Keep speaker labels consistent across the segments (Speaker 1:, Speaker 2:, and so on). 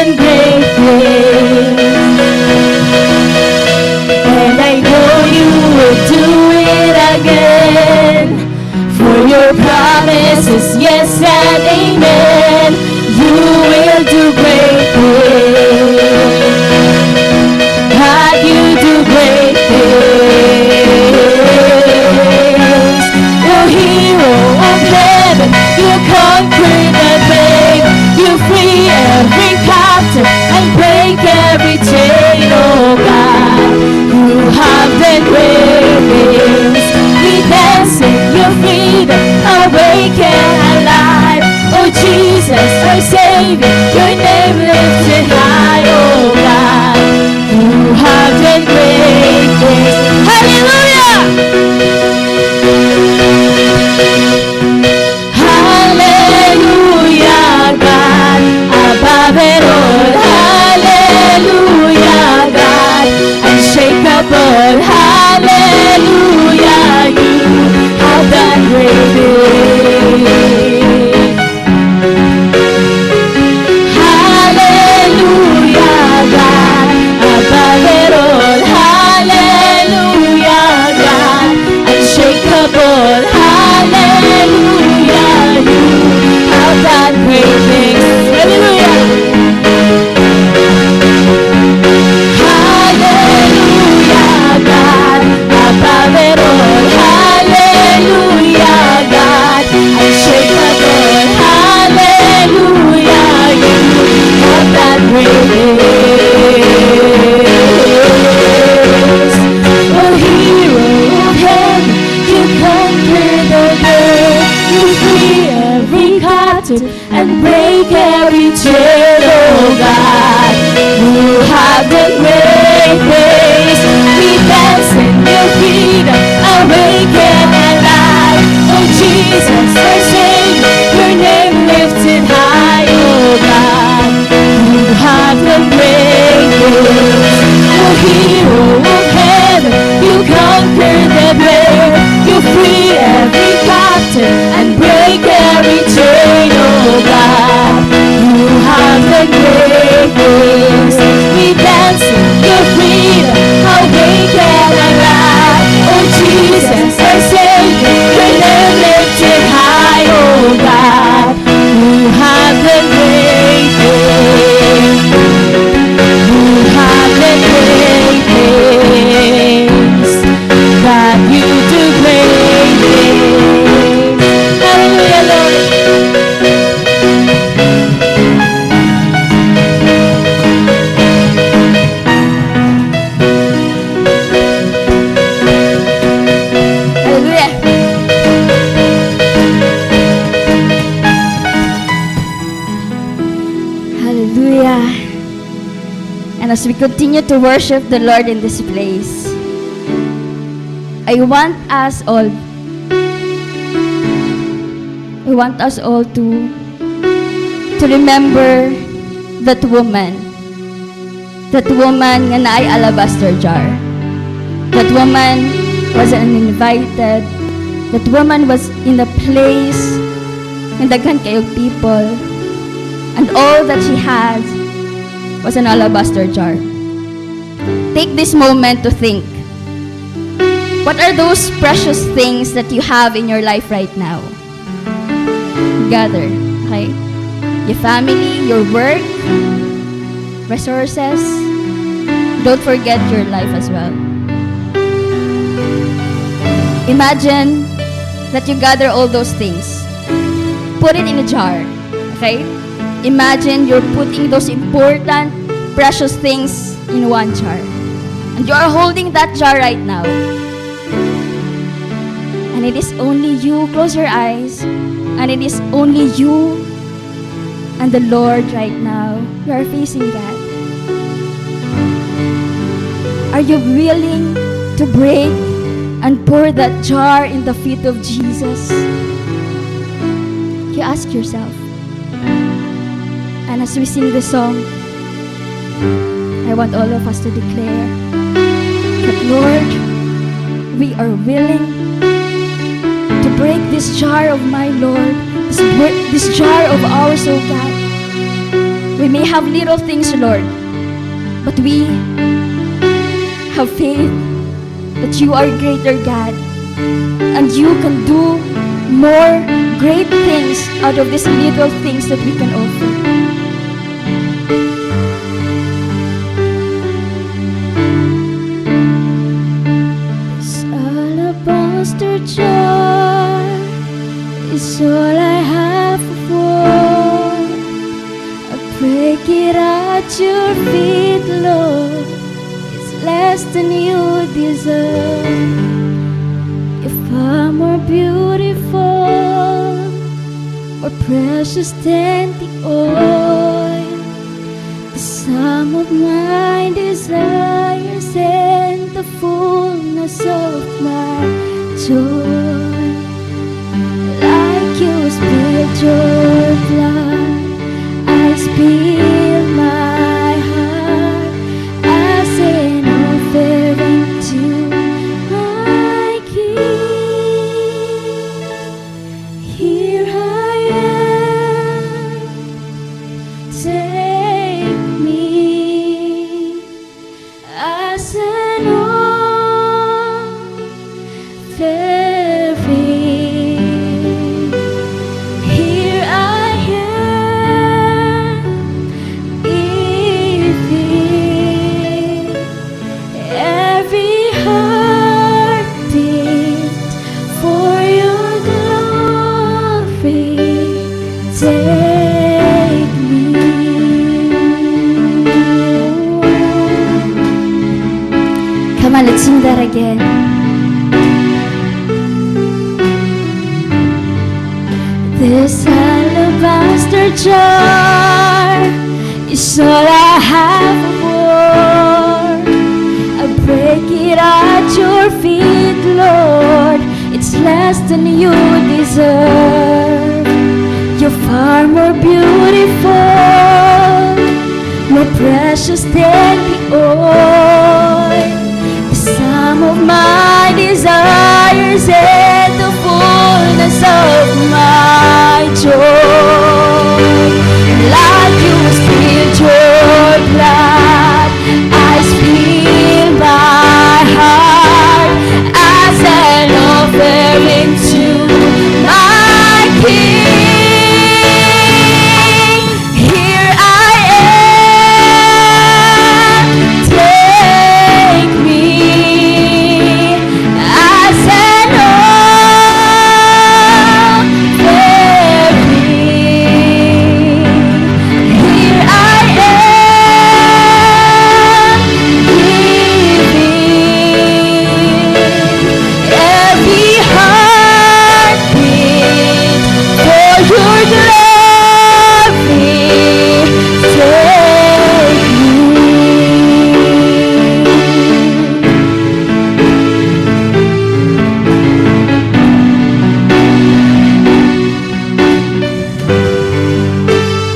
Speaker 1: done great things. And I know you will do it again. For your promise is yes and amen. You will do great things. God, you do great things. Oh, hero of heaven, you conquer the grave. You free every captive and break every chain. Oh God, you have done great things. We dance in your freedom, awake and alive. Oh Jesus, our Savior, your name lifted high. Oh God, you have done great things. Hallelujah! Hallelujah, God, above it all. Hallelujah, God, unshakable. Hallelujah, you have done great things. Hallelujah, God, above it all. Hallelujah, God, unshakable. Hallelujah, you have done great things. Hallelujah. Hallelujah, God, above it all. Hallelujah, God, unshakable. Hallelujah, you have done great things. Oh, hero of heaven, you conquer the world. You free every captive and break every chain. Oh God, you have done great things. We dance in your freedom, awake and alive. Oh Jesus, our Savior, your name lifted high. Oh God, you have done great things. Oh hero of heaven, you conquer the grave. You free every captive and break every chain. Oh God, you have done great things. We dance in your freedom, awake and alive. Oh Jesus, our Savior, your name lifted high. Oh God, you have done great things. You have done great things. God, you do great things. Hallelujah, Lord. Hallelujah. Hallelujah. And as we continue to worship the Lord in this place, I want us all to remember that woman nga naay alabaster jar. That woman was uninvited. That woman was in a place ng daghan kayong people, and all that she had was an alabaster jar. Take this moment to think. What are those precious things that you have in your life right now? Gather, okay? Your family, your work, resources. Don't forget your life as well. Imagine that you gather all those things. Put it in a jar, okay? Imagine you're putting those important, precious things in one jar. And you are holding that jar right now. And it is only you. Close your eyes. And it is only you and the Lord right now. You are facing that. Are you willing to break and pour that jar in the feet of Jesus? You ask yourself. And as we sing this song, I want all of us to declare that, Lord, we are willing to break this jar of my Lord, this jar of ours, oh God. We may have little things, Lord, but we have faith that you are greater God, and you can do more great things out of these little things that we can offer. This alabaster jar is all I have for. I break it at your feet, Lord. It's less than you deserve. You're far more beautiful, more precious than the oil. The sum of my desires and the fullness of my joy. Like you spilled your blood, I spill my heart as an offering to my King. Here I am, take me as an offering. Here I am, giving every heartbeat for your glory. Take me. Come on, let's sing that again. This alabaster jar is all I have for. I break it at your feet, Lord. It's less than you deserve. You're far more beautiful, more precious than the oil. The sum of my desires and the fullness of my joy. Like you spilled your blood, I spill my heart as an offering to my King. Here I am, take me as an offering. Here I am, giving every heartbeat for your glory. Take me.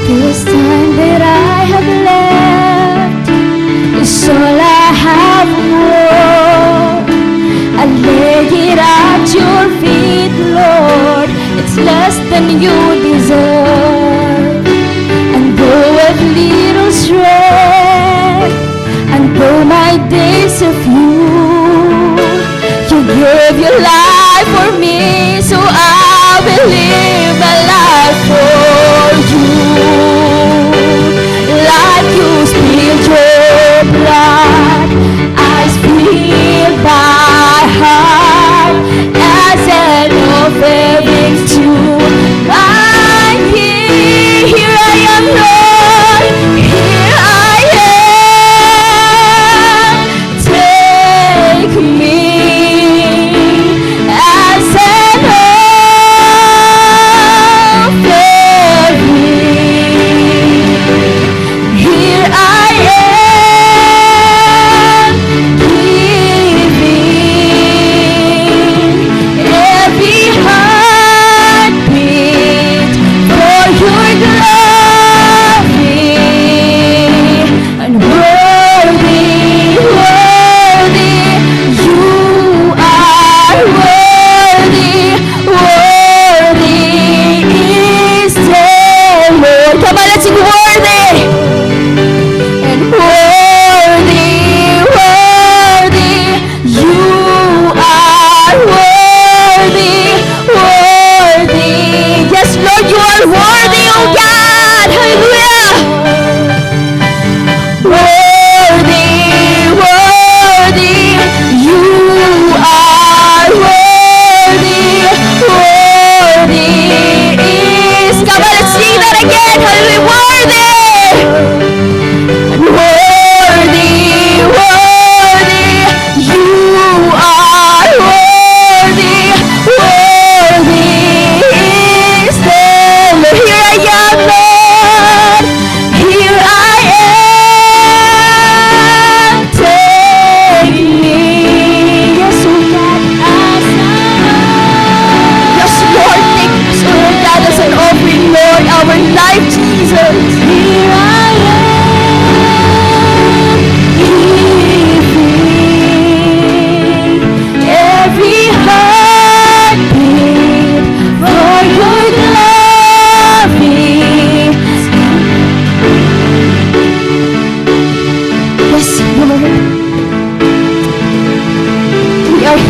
Speaker 1: This time that I have left is all I have more. I lay it at your feet, Lord. It's less than you deserve. And though I've little strength, and though my days are few, you gave your life for me, so I will live my life for you. Like you spilled your blood, I spill my heart as an offering to my King. Here I am, Lord. Here I am. Take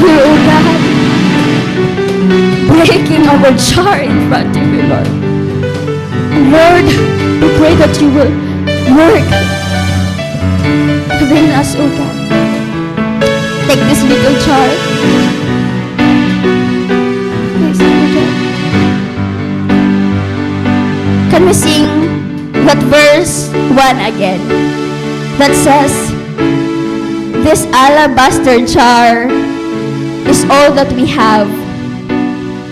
Speaker 1: here, oh God, breaking our jar in front of you, Lord. And Lord, we pray that you will work within us, oh God. Take this little jar. This little jar. Can we sing that verse 1 again? That says, this alabaster jar is all that we have.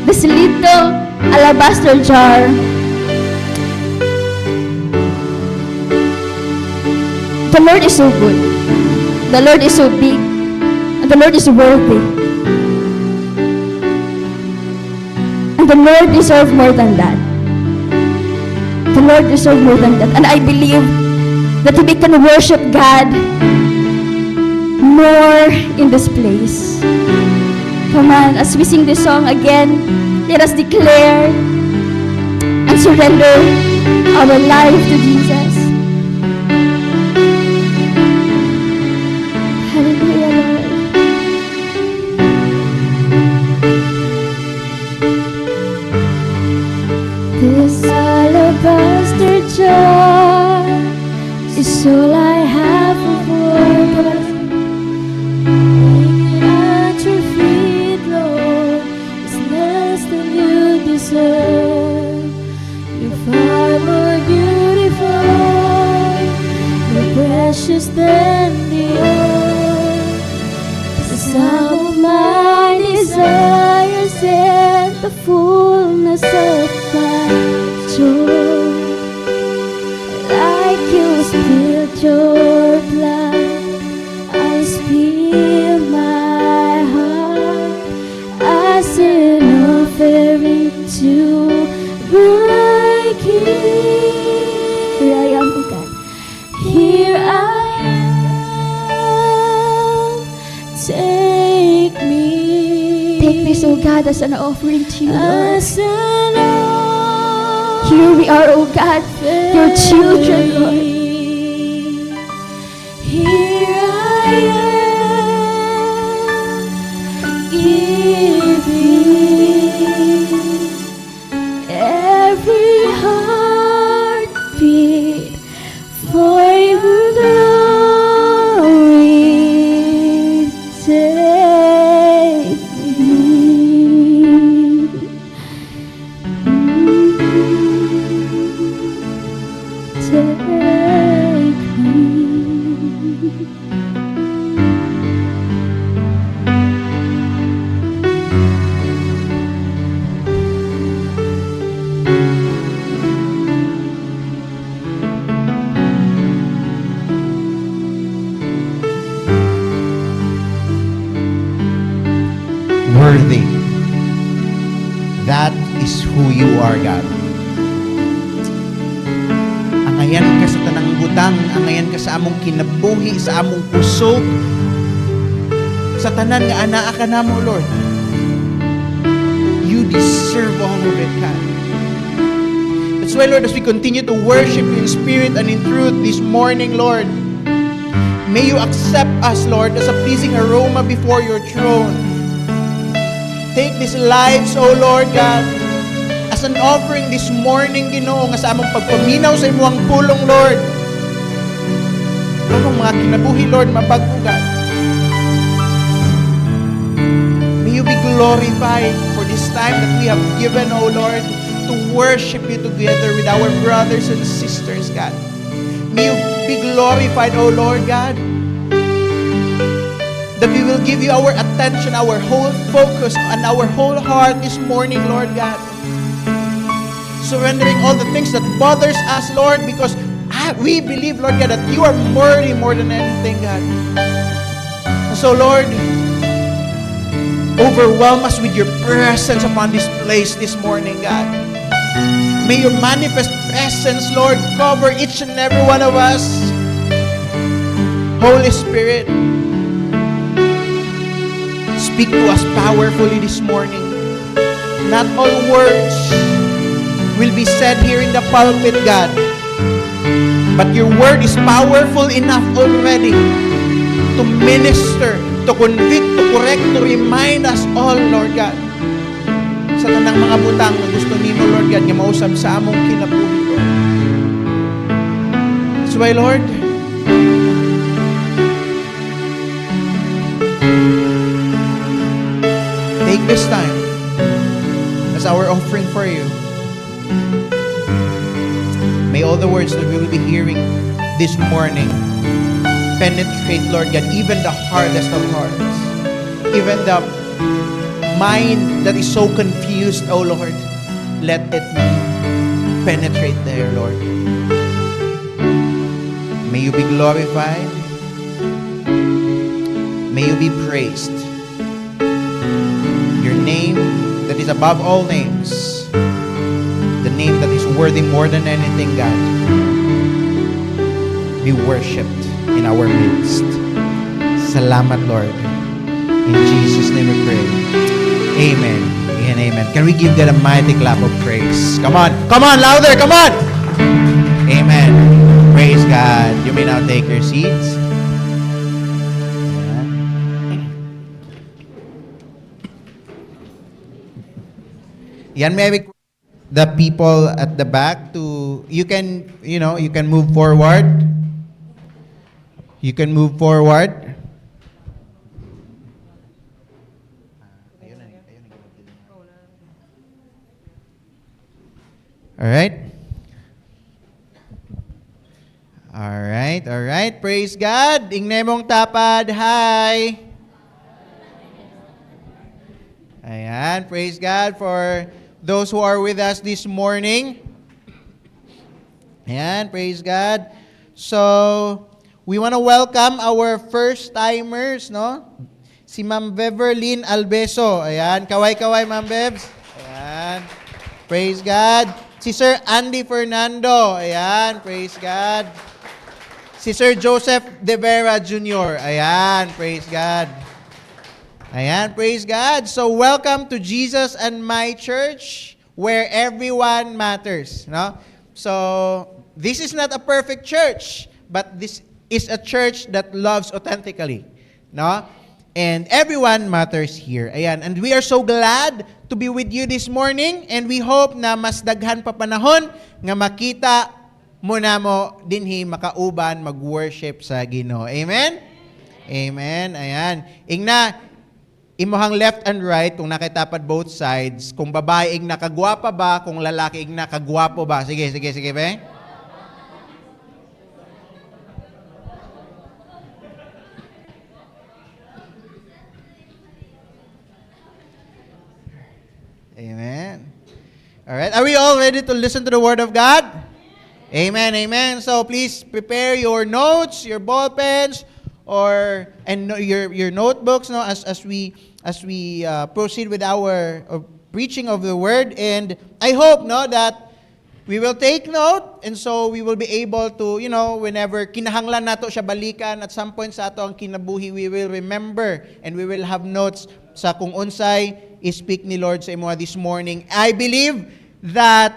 Speaker 1: This little alabaster jar. The Lord is so good. The Lord is so big. And the Lord is worthy. And the Lord deserves more than that. The Lord deserves more than that. And I believe that we can worship God more in this place. Come on, as we sing this song again, let us declare and surrender our life to Jesus. Hallelujah, Lord. This alabaster jar is all I have of worth. Take it at your feet, Lord. It's less than you deserve. You're far more beautiful, more precious than the earth. This is some of my desires and the fullness of my joy. Like you spilled your blood, I spill my heart as an offering to my King. Here I am, oh God. Here I am. Take me. Take this, oh God, as an offering to you, Lord. Here we are, oh God, your children, Lord. Here I am, giving every heartbeat for your glory. Take me. Take me.
Speaker 2: Worthy. That is who you are, God. Angayan ka sa tanang butang, angayan ka sa among kinabuhi, sa among puso, sa tanan nga anaa ka namo, Lord. You deserve all of it, God. That's why, Lord, as we continue to worship you in spirit and in truth this morning, Lord, may you accept us, Lord, as a pleasing aroma before your throne. Take these lives, O Lord God, as an offering this morning, Ginoo, nga sa among pagpaminaw sa imuhang pulong, Lord. Among mga kinabuhi, Lord, mabago, God. May you be glorified for this time that we have given, O Lord, to worship you together with our brothers and sisters, God. May you be glorified, O Lord God, that we will give you our attention, our whole focus, and our whole heart this morning, Lord God. Surrendering all the things that bothers us, Lord, because we believe, Lord God, that you are worthy more than anything, God. So, Lord, overwhelm us with your presence upon this place this morning, God. May your manifest presence, Lord, cover each and every one of us. Holy Spirit, speak to us powerfully this morning. Not all words will be said here in the pulpit, God, but your word is powerful enough already to minister to convict, to correct, to remind us all, Lord God, sa tanang mga butang na gusto nimo, Lord God, nga mausab sa among kinabuhi, Lord. That's why, Lord, take this time as our offering for you. May all the words that we will be hearing this morning penetrate, Lord God, even the hardest of hearts, even the mind that is so confused, oh Lord, let it penetrate there, Lord. May you be glorified. May you be praised. Your name that is above all names, the name that is worthy more than anything, God, be worshipped in our midst. Salamat, Lord. In Jesus' name we pray. Amen and amen. Can we give that a mighty clap of praise? Come on, louder, come on! Amen. Praise God. You may now take your seats. Yan, may the people at the back to, you can move forward. You can move forward. All right. All right. Praise God. Ingnemong tapad. Hi. Ayan. Praise God for those who are with us this morning. Ayan. Praise God. So, we want to welcome our first-timers, no? Si Ma'am Beverlyn Albeso. Ayan. Kaway-kaway, Ma'am Bebs. Ayan. Praise God. Si Sir Andy Fernando. Ayan. Praise God. Si Sir Joseph De Vera Jr. Ayan. Praise God. Ayan. Praise God. So, welcome to Jesus and My Church, where everyone matters. No? So, this is not a perfect church, but this is a church that loves authentically. No? And everyone matters here. Ayan. And we are so glad to be with you this morning, and we hope na mas daghan pa panahon nga makita mo na mo dinhi makauban mag-worship sa Ginoo. Amen? Amen. Ayan. Ingna, imuhang left and right, kung nakitapad both sides, kung babae ing nakagwapa ba, kung lalaki ing nakagwapo ba. Sige, be. Amen. All right. Are we all ready to listen to the Word of God? Amen. Amen. So please prepare your notes, your ball pens, and your notebooks, no, as we proceed with our preaching of the Word. And I hope, no, that we will take note, and so we will be able to, whenever kinahanglan nato siya balikan at some point sa ato ang kinabuhi, we will remember and we will have notes sa kung unsay i-speak ni Lord sa imo this morning. I believe that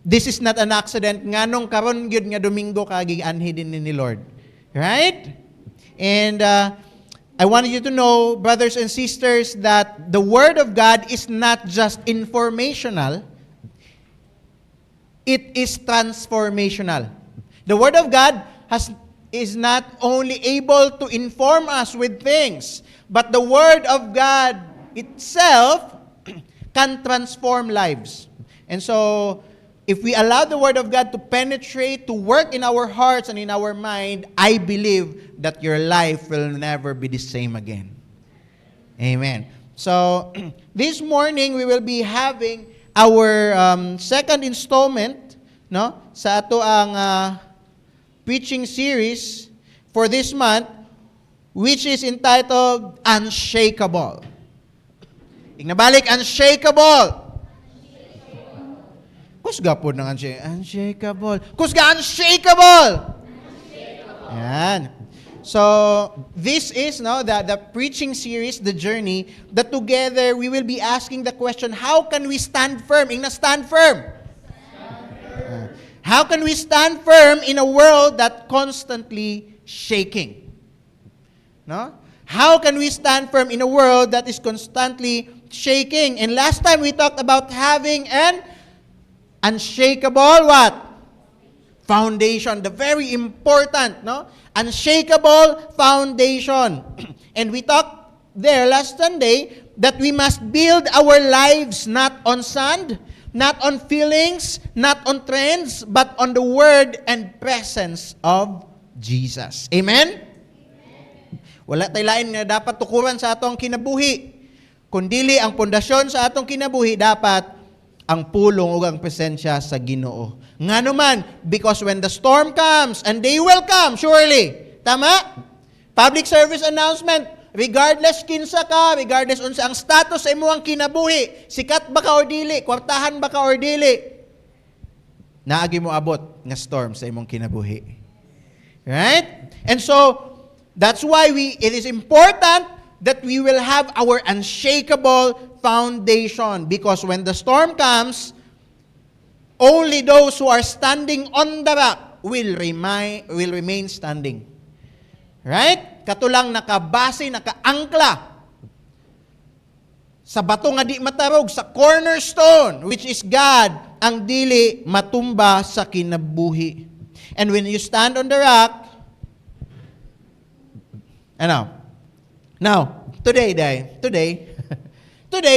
Speaker 2: this is not an accident. Nganong karon gyud nga Domingo kagi anhi din ni Lord. Right? And I want you to know, brothers and sisters, that the Word of God is not just informational. It is transformational. The Word of God is not only able to inform us with things, but the Word of God itself can transform lives. And so, if we allow the Word of God to penetrate, to work in our hearts and in our mind, I believe that your life will never be the same again. Amen. So, this morning, we will be having our second installment, no, sa ato ang preaching series for this month, which is entitled Unshakable. Ignabalik, unshakable. Kusga po ng unshakable. Kusga, unshakable. Yan. So, this is the preaching series, the journey, that together we will be asking the question, how can we stand firm? Ingna, stand firm. How can we stand firm in a world that constantly shaking? No? How can we stand firm in a world that is constantly shaking? And last time we talked about having an unshakable what? Foundation. The very important, no? Unshakable foundation. And we talked there last Sunday that we must build our lives not on sand, not on feelings, not on trends, but on the word and presence of Jesus. Amen? Wala tayo lain nga dapat tukuran sa atong kinabuhi. Kundili ang pundasyon sa atong kinabuhi dapat ang pulong ug ang presensya sa Ginoo. Ngano man, because when the storm comes, and they will come surely. Tama? Public service announcement, regardless kinsa ka, regardless unsa ang status sa imong kinabuhi, sikat ba ka or dili, kwartahan ba ka or dili, naagi mo abot nga storm sa imong kinabuhi. Right? And so, that's why it is important that we will have our unshakable foundation. Because when the storm comes, only those who are standing on the rock will remain standing. Right? Katulang nakabase, nakaangkla sa bato nga di matarog, sa cornerstone, which is God, ang dili matumba sa kinabuhi. And when you stand on the rock, Now, today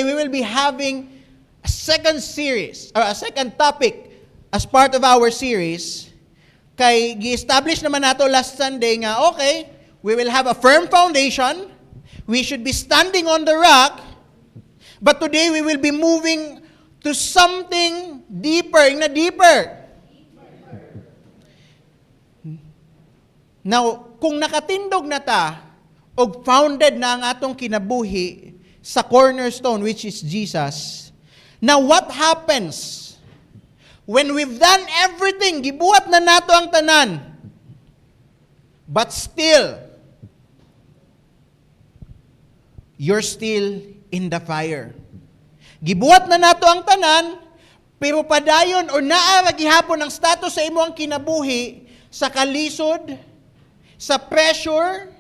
Speaker 2: we will be having a second series, or a second topic as part of our series. Kay gi-establish naman nato last Sunday nga, okay, we will have a firm foundation. We should be standing on the rock. But today we will be moving to something deeper. Now, kung nakatindog na ta, o founded na ang atong kinabuhi sa cornerstone, which is Jesus. Now, what happens when we've done everything, gibuhat na nato ang tanan, but still, you're still in the fire. Gibuhat na nato ang tanan, pero padayon o naa gihapon ang status sa imo ang kinabuhi sa kalisod, sa pressure,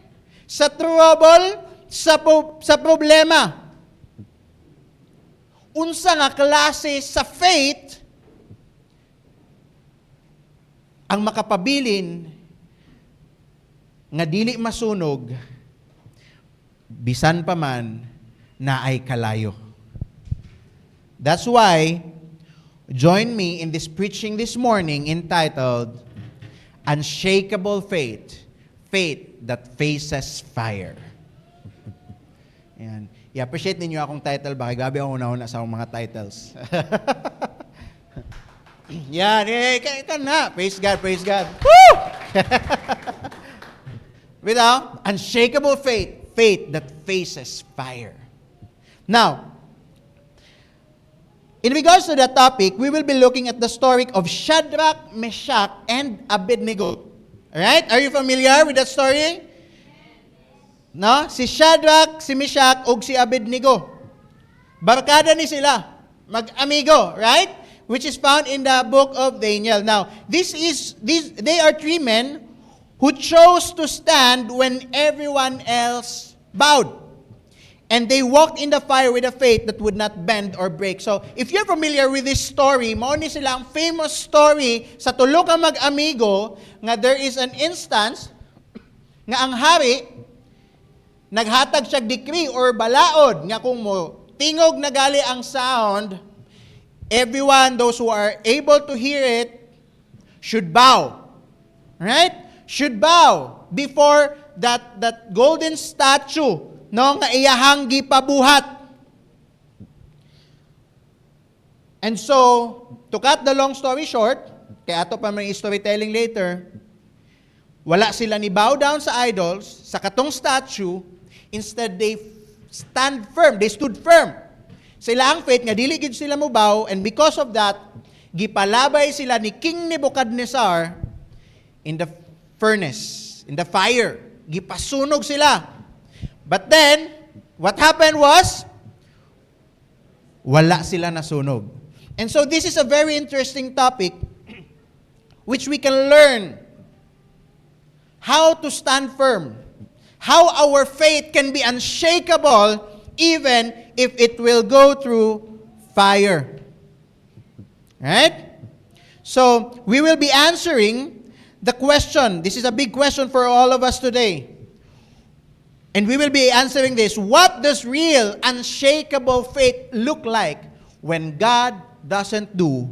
Speaker 2: sa trouble, sa problema. Unsa nga klase sa faith ang makapabilin nga dili masunog bisan pa man na ay kalayo. That's why join me in this preaching this morning entitled Unshakable Faith. Faith that faces fire. Yan. I-appreciate ninyo akong title. Bakit gabi ako una-una sa akong mga titles. Yan. Ika na. Praise God, praise God. Woo! Without unshakable faith. Faith that faces fire. Now, in regards to that topic, we will be looking at the story of Shadrach, Meshach, and Abednego. Alright? Are you familiar with that story? No? Si Shadrach, si Meshach, ug si Abednego. Barkada ni sila. Mag-amigo, right? Which is found in the book of Daniel. Now, they are three men who chose to stand when everyone else bowed. And they walked in the fire with a faith that would not bend or break. So, if you're familiar with this story, mao ni sila ang famous story sa tulo ka mag-amigo nga there is an instance nga ang hari naghatag siya decree or balaod nga kung mo tingog na gali ang sound, everyone, those who are able to hear it, should bow. Right? Should bow before that golden statue no nga iyahang gipabuhat. And so, to cut the long story short, kaya ato pa may storytelling later, wala sila ni bow down sa idols, sa katong statue, instead they stood firm. Sila ang faith nga dili gid sila mo bow, and because of that, gipalabay sila ni King Nebuchadnezzar in the furnace, in the fire. Gipasunog sila. But then, what happened was, wala sila nasunog. And so this is a very interesting topic which we can learn how to stand firm, how our faith can be unshakable even if it will go through fire. Right? So, we will be answering the question. This is a big question for all of us today. And we will be answering this. What does real, unshakable faith look like when God doesn't do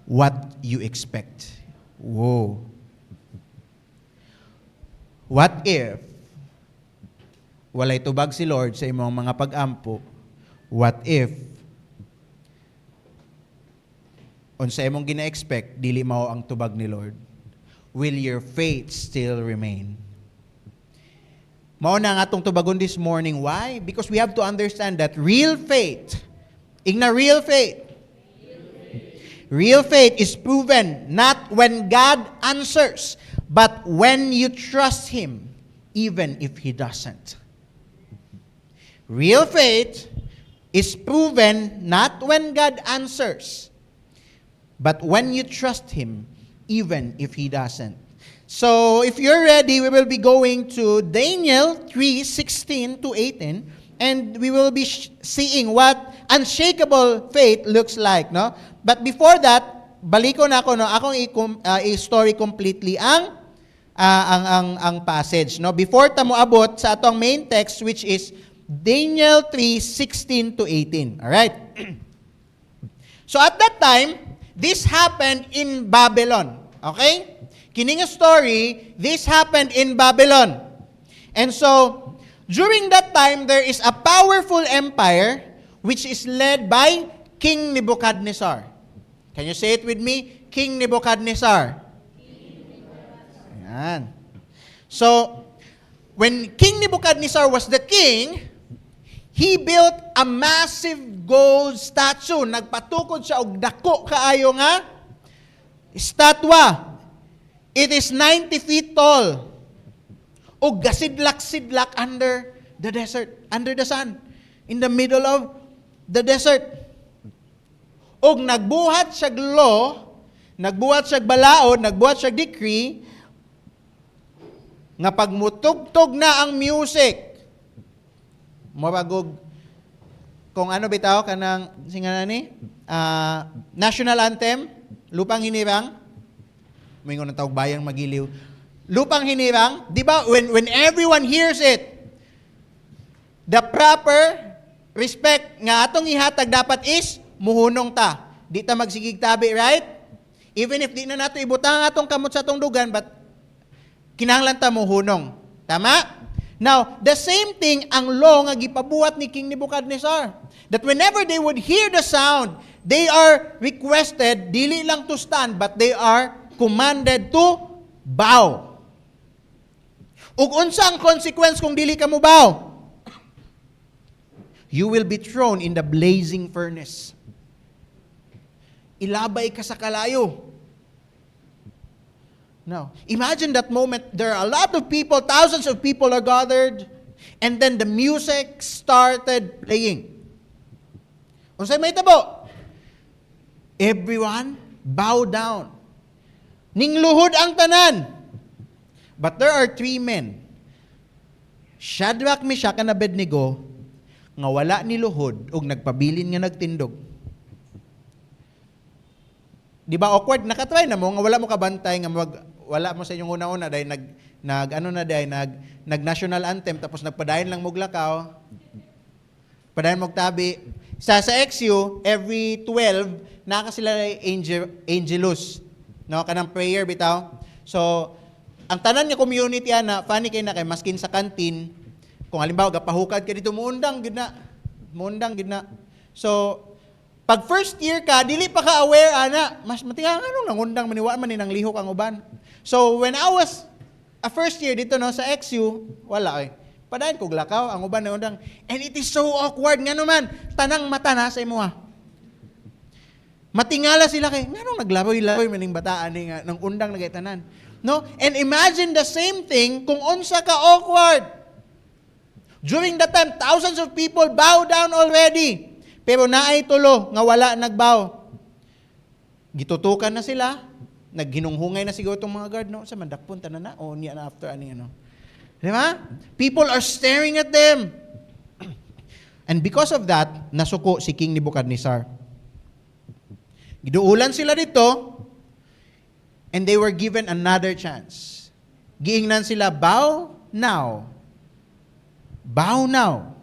Speaker 2: what you expect? Whoa. What if walay tubag si Lord sa imong mga pag-ampo? What if unsa imong gina-expect dili mao ang tubag ni Lord? Will your faith still remain? Mao na nga atong tubagon this morning. Why? Because we have to understand that real faith, real faith is proven not when God answers, but when you trust Him, even if He doesn't. Real faith is proven not when God answers, but when you trust Him, even if He doesn't. So, if you're ready, we will be going to Daniel 3:16 to 18, and we will be seeing what unshakable faith looks like, no? But before that, baliko na ako, no? Akong i-story completely ang passage, no? Before ta mo abot sa atong main text, which is Daniel 3:16 to 18. All right? So at that time, this happened in Babylon. Okay? Kining story, this happened in Babylon. And so, during that time, there is a powerful empire which is led by King Nebuchadnezzar. Can you say it with me? King Nebuchadnezzar. Ayan. So, when King Nebuchadnezzar was the king, he built a massive gold statue. Nagpatukod siya og dako kaayo nga estatwa. It is 90 feet tall. Og gasidlak-sidlak under the desert, under the sun, in the middle of the desert. Og nagbuhat siya law, nagbuhat siya balaod, nagbuhat siya decree, nga pagmutugtog na ang music, mabagog, kung ano bitaw, kanang, singa na ni, national anthem, Lupang Hinirang, mingon ng tawag bayang magiliw, Lupang Hinirang, di ba, when everyone hears it, the proper respect nga atong ihatag dapat is, muhunong ta. Di ta magsigig tabi, right? Even if di na nato ibutang atong kamot sa atong dugan, but kinahanglan ta muhunong. Tama? Now, the same thing ang law nga gipabuhat ni King Nebuchadnezzar. That whenever they would hear the sound, they are requested, dili lang to stand, but they are commanded to bow. Ug unsa ang consequence kung dili ka mo bow? You will be thrown in the blazing furnace. Ilabay ka sa kalayo. Now, imagine that moment. There are a lot of people, thousands of people are gathered, and then the music started playing. Unsay may tabo? Everyone bow down. Ningluhod ang tanan. But there are 3 men. Shadrach, Meshach, and Abednego, nga wala ni luhod ug nagpabilin nga nagtindog. Di ba awkward? Nakatry na mo nga wala mo kabantay nga wala mo sa inyong una-una dahil nag national anthem tapos nagpadayon lang muglakaw. Padayon mog tabi. Sa XU, every 12 naka sila angelus. No, kanang prayer bitaw. So, ang tanan nga community ana, funny kay na kay maskin sa kantin, kung halimbawa gapahukad ka dito muundang gid na. So, pag first year ka, dili pa ka aware ana, mas matingang anong nangundang maniwa man ninang lihok ang uban. So when I was a first year dito no sa XU, wala eh. Padayon kog lakaw ang uban na undang. And it is so awkward nga naman, tanang mata na sa imuha. Matingala sila kay nganong naglaboy-laboy maning bataan ni nga nang undang nagaytanan. No? And imagine the same thing kung unsa ka awkward. During that time, thousands of people bow down already. Pero naay tulo nga wala nagbow. Gitutukan na sila, naghinunghungay na siguro itong mga guard, no? Sa mandakpon tanan na o niya na after ani ano. Di ba? People are staring at them. And because of that, nasuko si King Nebuchadnezzar. Giduulan sila dito, and they were given another chance. Giingnan sila, bow now. Bow now.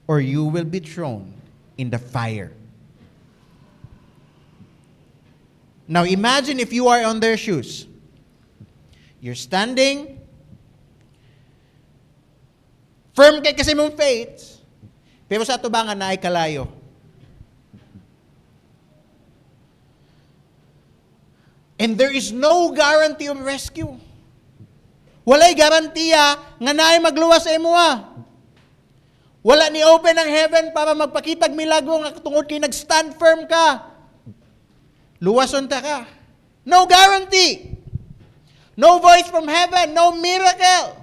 Speaker 2: Or you will be thrown in the fire. Now imagine if you are on their shoes. You're standing, firm kay kasi mong faith, pero sa tubangan na ay kalayo. And there is no guarantee of rescue. Walay garantiya nga naay magluwas sa imo. Wala ni open ang heaven para magpakitag milagro nga tungod kay nag-stand firm ka. Luwason ta ka. No guarantee. No voice from heaven, no miracle.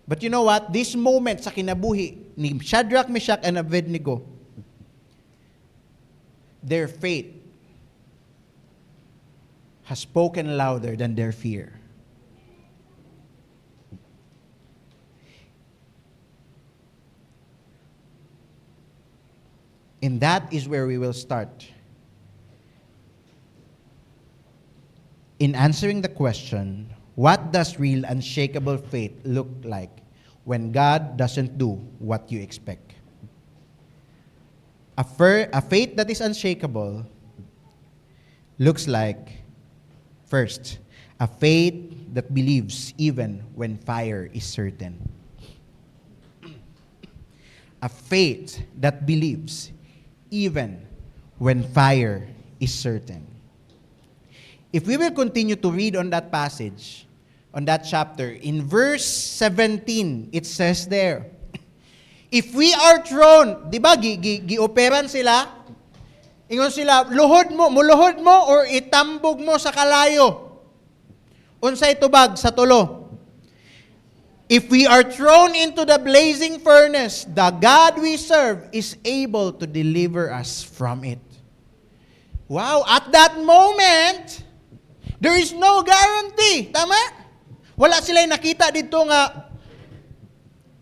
Speaker 2: But you know what? This moment sa kinabuhi ni Shadrach, Meshach, and Abednego, their faith has spoken louder than their fear. And that is where we will start. In answering the question, what does real unshakable faith look like when God doesn't do what you expect? A faith that is unshakable looks like, first, a faith that believes even when fire is certain. A faith that believes even when fire is certain. If we will continue to read on that passage, on that chapter, in verse 17, it says there, if we are thrown, di ba, gioperan sila, ingon sila, muluhod mo, or itambog mo sa kalayo. Unsay tubag sa tulo. If we are thrown into the blazing furnace, the God we serve is able to deliver us from it. Wow, at that moment, there is no guarantee. Tama? Wala sila'y nakita dito nga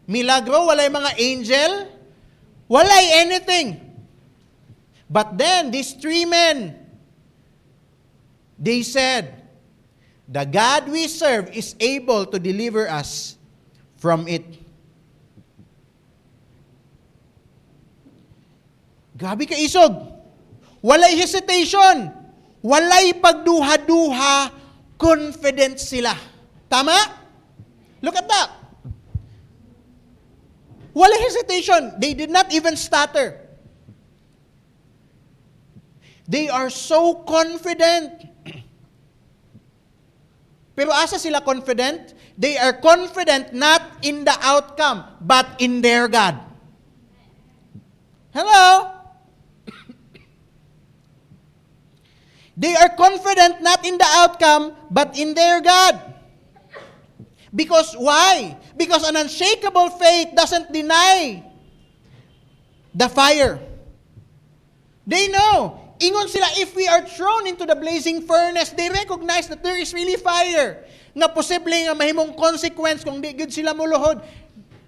Speaker 2: milagro, wala'y mga angel, wala'y anything. But then, these three men, they said, the God we serve is able to deliver us from it. Grabe ka isog. Walay hesitation. Walay pagduha-duha. Confident sila. Tama? Look at that. Walay hesitation. They did not even stutter. They are so confident. Pero asa sila confident? They are confident not in the outcome, but in their God. Hello? They are confident not in the outcome, but in their God. Because why? Because an unshakable faith doesn't deny the fire. They know. Ingon sila, if we are thrown into the blazing furnace, they recognize that there is really fire. Nga posible nga mahimong consequence kung di good sila muluhod.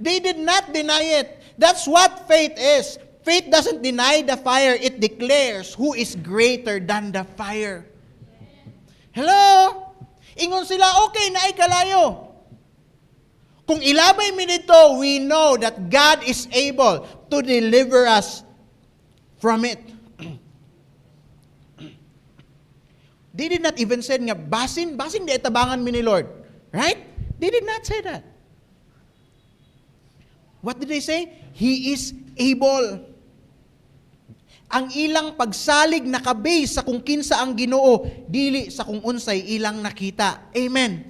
Speaker 2: They did not deny it. That's what faith is. Faith doesn't deny the fire. It declares who is greater than the fire. Hello? Ingon sila, okay na ay kalayo. Kung ilabay mi dito, we know that God is able to deliver us from it. They did not even say nga, basin di itabangan mi ni Lord. Right? They did not say that. What did they say? He is able. Ang ilang pagsalig nakabase sa kung kinsa ang Ginoo, dili sa kung unsay ilang nakita. Amen.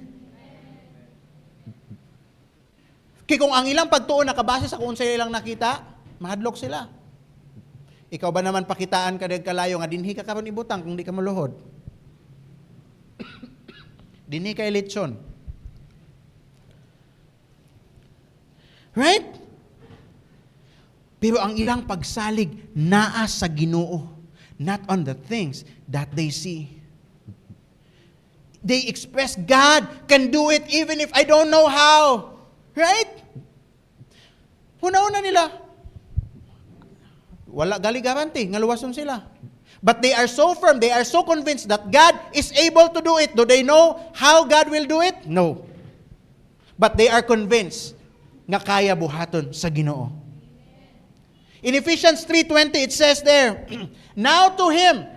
Speaker 2: Kaya kung ang ilang pagtuon nakabase sa kung unsay ilang nakita, mahadlok sila. Ikaw ba naman pakitaan ka kalayo nga dinhi ka karon ibutang kung di ka maluhod? Dinhi kay lechon. Right? Pero ang ilang pagsalig naa sa Ginoo, not on the things that they see. They express, God can do it even if I don't know how. Right? Una-una nila, wala gali garanti, nga luwason sila. But they are so firm, they are so convinced that God is able to do it. Do they know how God will do it? No. But they are convinced nga kaya buhaton sa Ginoo. In Ephesians 3:20, it says there, now to Him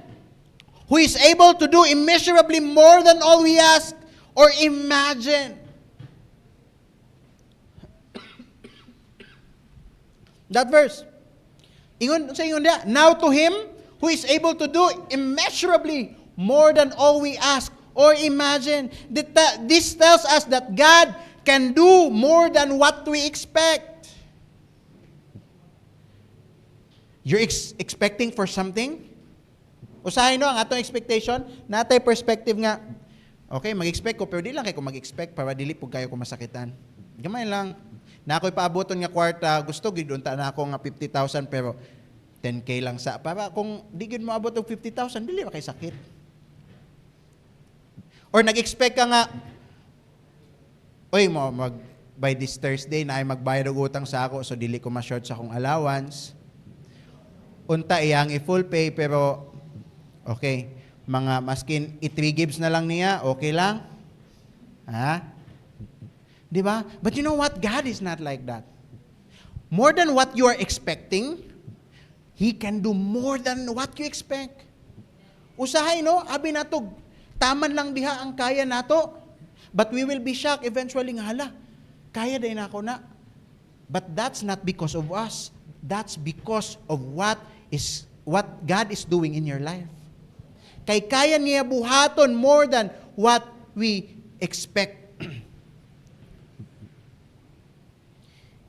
Speaker 2: who is able to do immeasurably more than all we ask or imagine. That verse. Ingon sa ingon dia, now to Him who is able to do immeasurably more than all we ask or imagine. This tells us that God can do more than what we expect. You're expecting for something? Usahay no, ang atong expectation, natay perspective nga, okay, mag-expect ko, pero di lang kayo mag-expect para dili po kayo kumasakitan. Gamay lang. Na ako'y paaboton nga kwarta, gusto, gidunta na ako nga 50,000, pero 10K lang sa, para kung di gid mo abot og 50,000, dili ba kay sakit? Or nag-expect ka nga, oy mo, by this Thursday na ay magbayad og utang sa ako, so dili ko ma-short sa akong allowance. Unta iyang i-full pay, pero okay, mga maskin i-3 gives na lang niya, okay lang? Ha? Di ba? But you know what? God is not like that. More than what you are expecting, He can do more than what you expect. Usahay, no? Abi nato, taman lang diha ang kaya nato. But we will be shocked eventually nga, hala, kaya din ako na. But that's not because of us. That's because of what God is doing in your life. Kay kaya niya buhaton more than what we expect.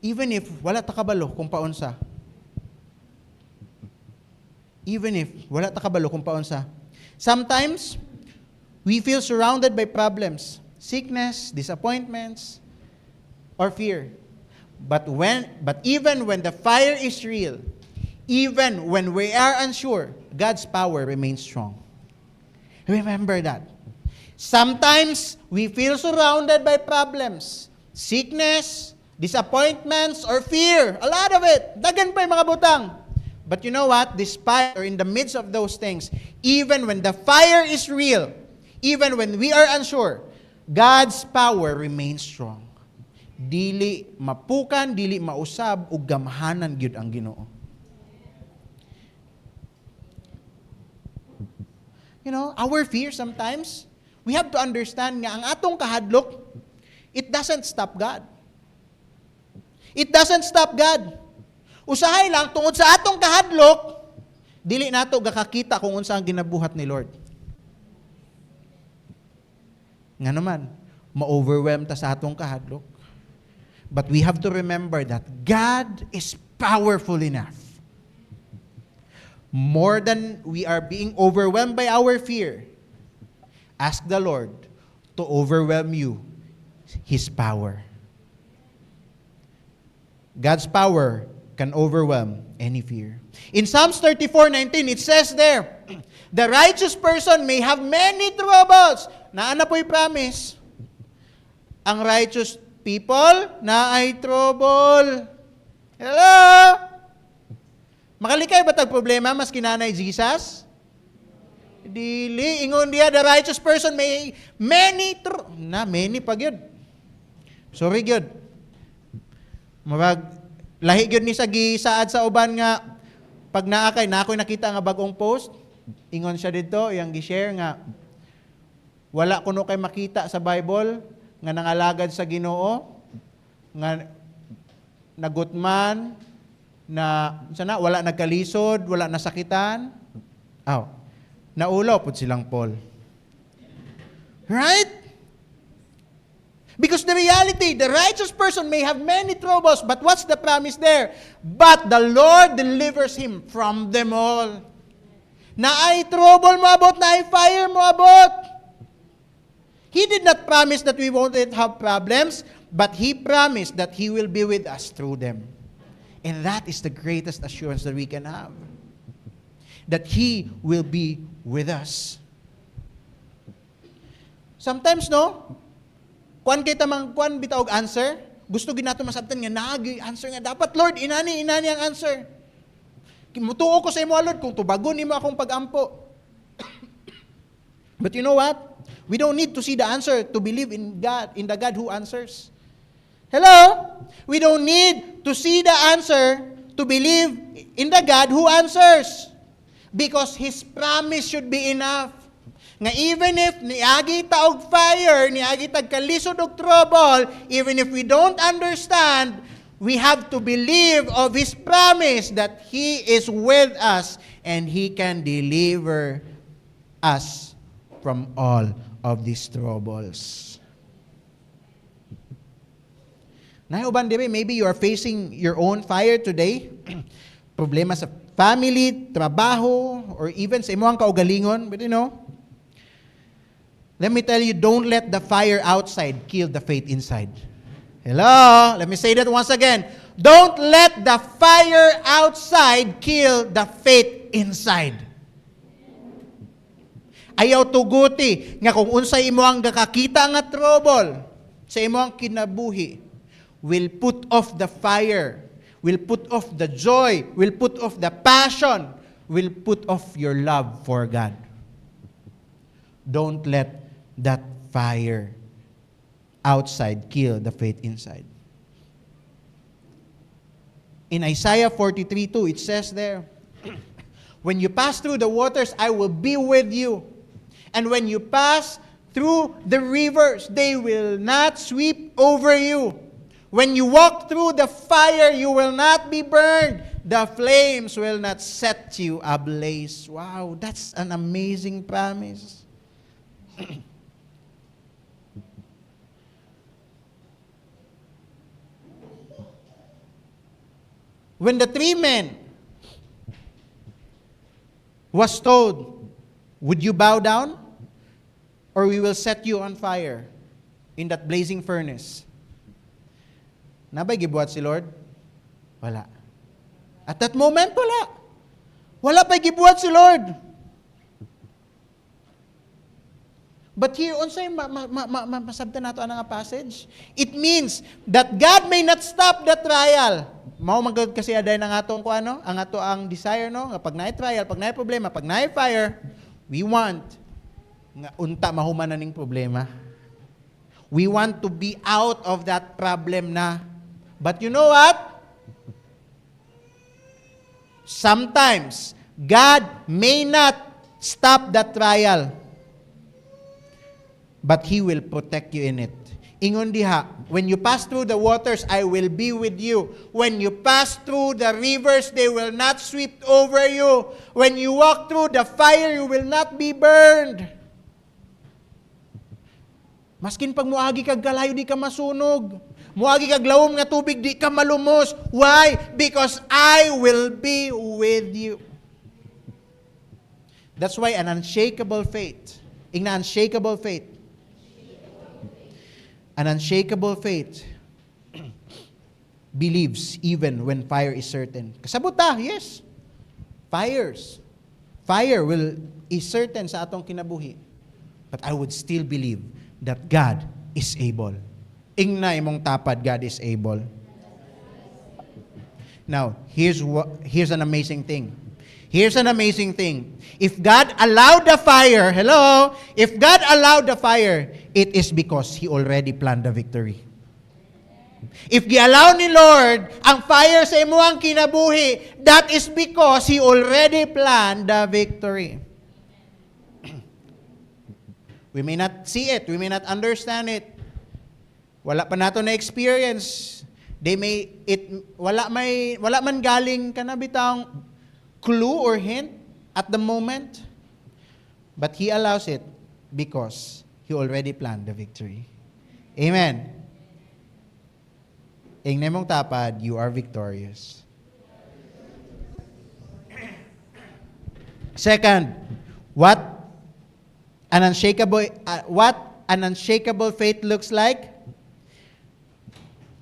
Speaker 2: Even if wala ta kabalo kung paunsa. Even if wala ta kabalo kung paunsa. Sometimes we feel surrounded by problems, sickness, disappointments, or fear. But even when the fire is real, even when we are unsure, God's power remains strong. Remember that. Sometimes we feel surrounded by problems, sickness, disappointments, or fear. A lot of it. Dagan pa yung mga butang. But you know what? Despite or in the midst of those things, even when the fire is real, even when we are unsure, God's power remains strong. Dili mapukan, dili mausab, ug gamhanan gyud ang Ginoo. You know, our fear sometimes, we have to understand nga ang atong kahadlok, it doesn't stop God. It doesn't stop God. Usahay lang, tungod sa atong kahadlok, dili nato gakakita kung unsa ang ginabuhat ni Lord. Nga naman, ma-overwhelm ta sa atong kahadlok. But we have to remember that God is powerful enough. More than we are being overwhelmed by our fear, ask the Lord to overwhelm you, His power. God's power can overwhelm any fear. In Psalms 34:19, it says there, the righteous person may have many troubles. Naana po'y promise. Ang righteous people na ay trouble. Hello? Makalikay ba tag problema mas kinanay Jesus? Dili, ingon diya, the righteous person may many pag yun. Sorry gyud. Lahi gyud ni sa gisaad sa uban nga pag naakay na ako'y nakita nga bagong post, ingon siya dito, yang gi-share nga wala kuno kay makita sa Bible nga nangalagad sa Ginoo nga nagutman na sana wala nagkalisod, wala nasakitan. Naulaw pud silang Paul. Right? Because the reality, the righteous person may have many troubles, but what's the promise there? But the Lord delivers him from them all. Na ay trouble mo abot, na ay fire mo abot. He did not promise that we won't have problems, but He promised that He will be with us through them. And that is the greatest assurance that we can have. That He will be with us. Sometimes, no? Kuan kita mang kuan bitaw og answer. Gusto gid nato masabtan nga naagi answer nga dapat Lord inani ang answer. Mutuo ko sa imo Lord kung tubagon nimo akong pag-ampo. But you know what? We don't need to see the answer to believe in God, in the God who answers. Hello? We don't need to see the answer to believe in the God who answers. Because His promise should be enough. Nga even if niagi ta og fire, niagi tag kalisod og trouble, even if we don't understand, we have to believe of His promise that He is with us and He can deliver us from all of these troubles. Nauban dibe, maybe you are facing your own fire today. Problema sa family, trabaho, or even sa imong kaugalingon, but you know, let me tell you, don't let the fire outside kill the faith inside. Hello? Let me say that once again. Don't let the fire outside kill the faith inside. Ayaw tuguti nga kung unsay imo ang gakakita nga trouble sa imo ang kinabuhi will put off the fire, will put off the joy, will put off the passion, will put off your love for God. Don't let that fire outside kill the faith inside. In Isaiah 43:2, it says there, when you pass through the waters, I will be with you. And when you pass through the rivers, they will not sweep over you. When you walk through the fire, you will not be burned. The flames will not set you ablaze. Wow, that's an amazing promise. When the 3 men was told, would you bow down? Or we will set you on fire in that blazing furnace. Nabay gibuhat si Lord? Wala. At that moment, wala. Wala pa'y gibuhat si Lord. But here, unsay masabtan nato ang nga passage? It means that God may not stop the trial. Mao magod kasi aday ng atong kuano, ang ato ang desire no, nga pag naay trial, pag naay problema, pag naay fire, we want nga unta mahuman na ning problema. We want to be out of that problem na. But you know what? Sometimes God may not stop the trial, but He will protect you in it. Ingon diha, when you pass through the waters, I will be with you. When you pass through the rivers, they will not sweep over you. When you walk through the fire, you will not be burned. Maskin pag muagi kag galayo, di ka masunog. Muagi kag lawom nga tubig, di ka malumos. Why? Because I will be with you. That's why an unshakable faith, an unshakable faith believes even when fire is certain. Kasabot ta, yes. Fire is certain sa atong kinabuhi. But I would still believe that God is able. Ingna imong tapad, God is able. Now, here's an amazing thing. Here's an amazing thing. If God allowed the fire, if God allowed the fire, it is because He already planned the victory. If gi-allow ni Lord ang fire sa imuhang kinabuhi, that is because He already planned the victory. We may not see it, we may not understand it. Wala pa nato na experience. Wala man galing kanabitang clue or hint at the moment, but He allows it because He already planned the victory. Amen. Ingnan mong tapad, you are victorious. Second, what an unshakable faith looks like?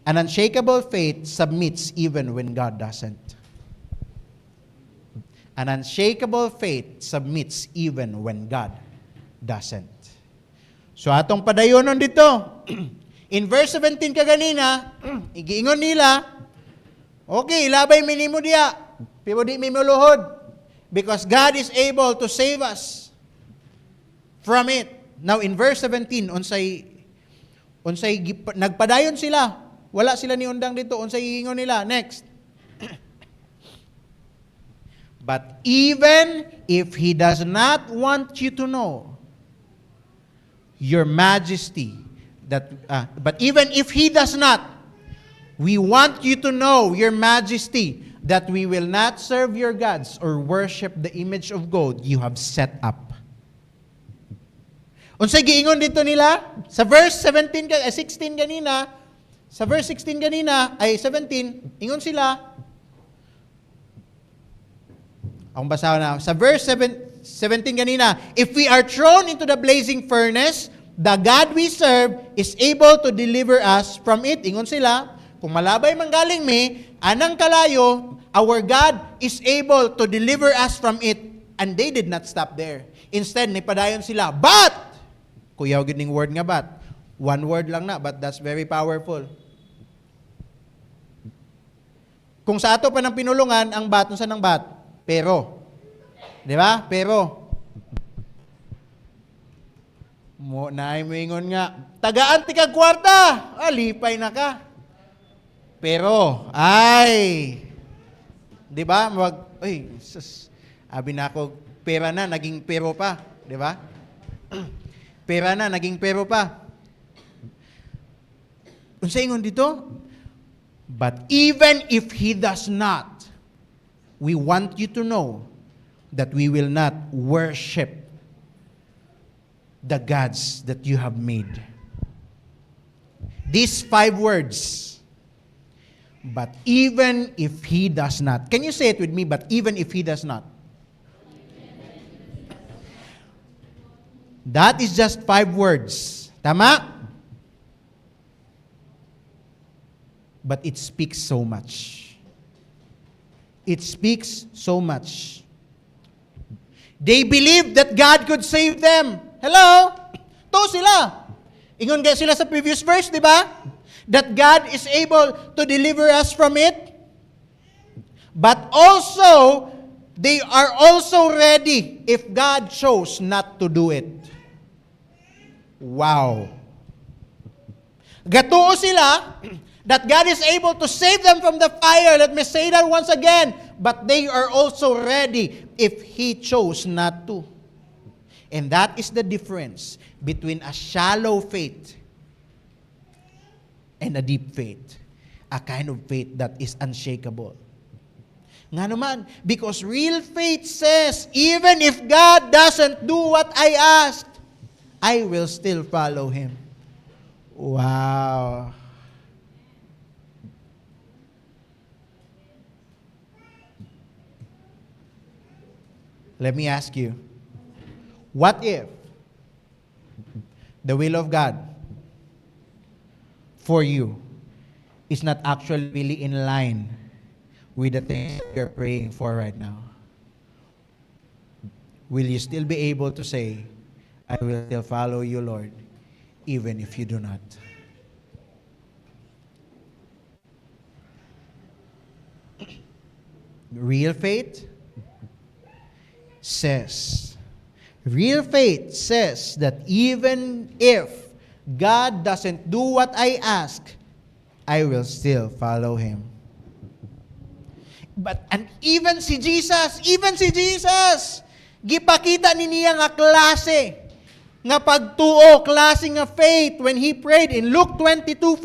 Speaker 2: An unshakable faith submits even when God doesn't. An unshakable faith submits even when God doesn't. So atong padayonon dito. In verse 17 kaganina, igiingon nila, okay, ilabay minimo diya, pero di mi muluhod. Because God is able to save us from it. Now in verse 17, unsay nagpadayon sila. Wala sila ni undang dito. Unsay giingon nila. Next. But even if He does not want you to know, Your Majesty, but even if He does not, we want you to know, Your Majesty, that we will not serve your gods or worship the image of gold you have set up. Unsay giingon dito nila? Sa verse 16 ganina, sa verse 16 ganina, ay 17, ingon sila, akong basahin na, sa verse 17 ganina, if we are thrown into the blazing furnace, the God we serve is able to deliver us from it. Ingon sila, kung malabay manggaling mi, anang kalayo, our God is able to deliver us from it. And they did not stop there. Instead, nipadayon sila, but, kuyaw gining word nga but, one word lang na, but that's very powerful. Kung sa ato pa ng pinulungan, ang but, sa ng but? Pero. Di ba? Pero. Naay mo ingon nga, tagaan ti kag kwarta, lipay na ka. Pero, di ba? Abi na ako, pera na, naging pero pa. Di ba? Pera na, naging pero pa. Unsa ingon dito? But even if He does not, we want you to know that we will not worship the gods that you have made. These 5 words, but even if He does not. Can you say it with me? But even if He does not. That is just 5 words. Tama? But it speaks so much. It speaks so much. They believed that God could save them. Hello? To sila. Ingon kaya sila sa previous verse, di ba? That God is able to deliver us from it. But also, they are also ready if God chose not to do it. Wow. Gatuo sila that God is able to save them from the fire. Let me say that once again. But they are also ready if He chose not to. And that is the difference between a shallow faith and a deep faith. A kind of faith that is unshakable. Nga naman, because real faith says, even if God doesn't do what I asked, I will still follow Him. Wow. Let me ask you, what if the will of God for you is not actually really in line with the things you're praying for right now? Will you still be able to say, I will still follow you, Lord, even if you do not? Real faith says that even if God doesn't do what I ask, I will still follow Him. And even si Jesus, gipakita ni niya nga klase, nga pagtuo, klase nga faith when He prayed in Luke 22:42.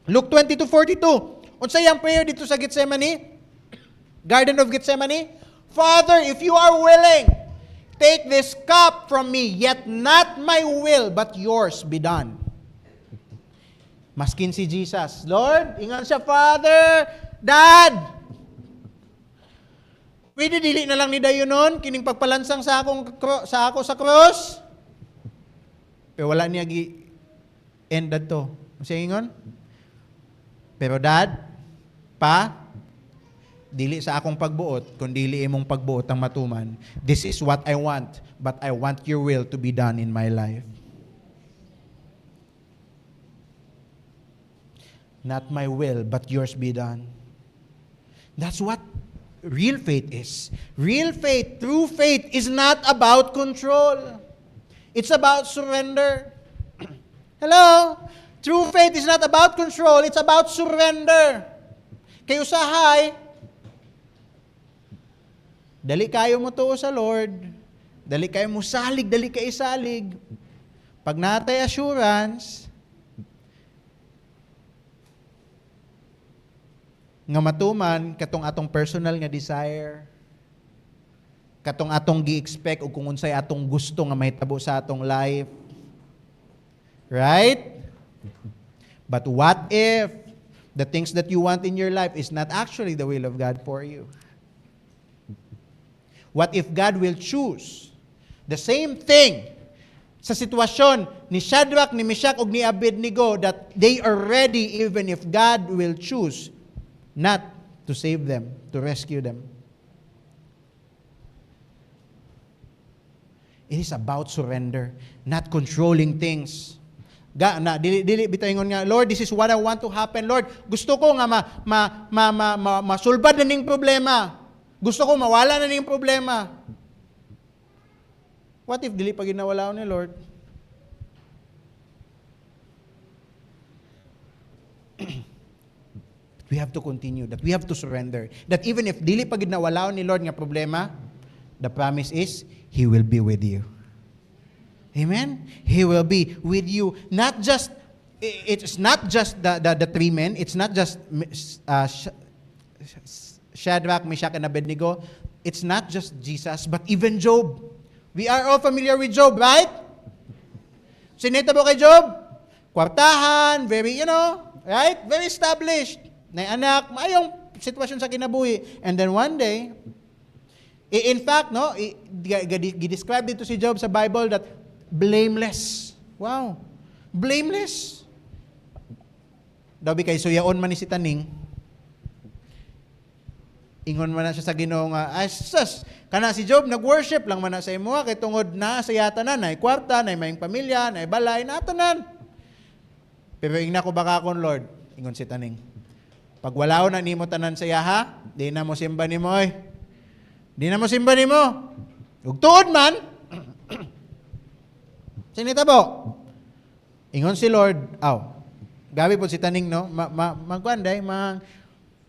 Speaker 2: Luke 22:42. Unsay ang prayer dito sa Gethsemane? Garden of Gethsemane? Father, if you are willing, take this cup from me, yet not my will, but yours be done. Maskin si Jesus, Lord, ingon siya, Father, Dad, pwede dili na lang ni dayonon, kining pagpalansang sa ako sa cross. Pero wala niya gi-end to. Masya ingon? Pero Dad, Pa, Dili sa akong pagbuot, kundi dili imong pagbuot ang matuman. This is what I want, but I want your will to be done in my life. Not my will, but yours be done. That's what real faith is. Real faith, true faith is not about control. It's about surrender. Hello? True faith is not about control, it's about surrender. Kay usahay, dali kayo mo tuo sa Lord. Dali kayo mo salig, dali kayo salig. Pag natay assurance, nga matuman, katong atong personal nga desire, katong atong gi-expect o kung unsay atong gusto nga mahitabo sa atong life. Right? But what if the things that you want in your life is not actually the will of God for you? What if God will choose the same thing sa sitwasyon ni Shadrach, ni Meshach, ug ni Abednego, that they are ready even if God will choose not to save them, to rescue them? It is about surrender, not controlling things. Dili bitaingon nga, Lord, this is what I want to happen. Lord, gusto ko nga masulbad na ning problema. Gusto ko mawala na ning problema. What if dili pa ginawala ni Lord? We have to continue, that we have to surrender. That even if dili pa ginawala ni Lord nga problema, the promise is, He will be with you. Amen? He will be with you. Not just, it's not just the three men, it's not just Shadrach, Meshach, and Abednego. It's not just Jesus, but even Job. We are all familiar with Job, right? Sinita mo kay Job? Kwartahan, very, right? Very established. May anak, mayong sitwasyon sa kinabuhi. And then one day, in fact, i-describe dito si Job sa Bible that blameless. Wow. Blameless. Dabi kay suyaon man ni si Taning. Ingon man na siya sa Ginoo nga, kana si Job nag-worship lang man na sa imo kay tungod na sa yatanan, na kwarta, na mayong pamilya, na balay, na tanan. Pero ingna ko baka kon Lord, ingon si Taning. Pag walaw na nimo tanan sa yaha, di na mo simba nimo oy. Di na mo simba nimo. Ug tuod man. Sinita po. Ingon si Lord, gabi po si Taning, no? Magkuanday,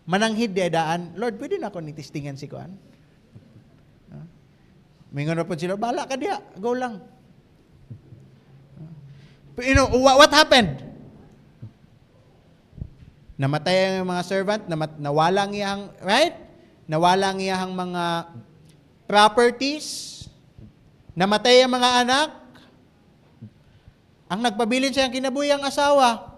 Speaker 2: mananghid di daan, Lord, pwede na ako nitistingan si Kuan? Mingon na po sila, bahala ka diya, go lang. What happened? Namatay ang mga servant, nawalang iyang, right? Nawalang iyang mga properties, namatay ang mga anak, ang nagpabilin siya ang kinabuhi ang asawa.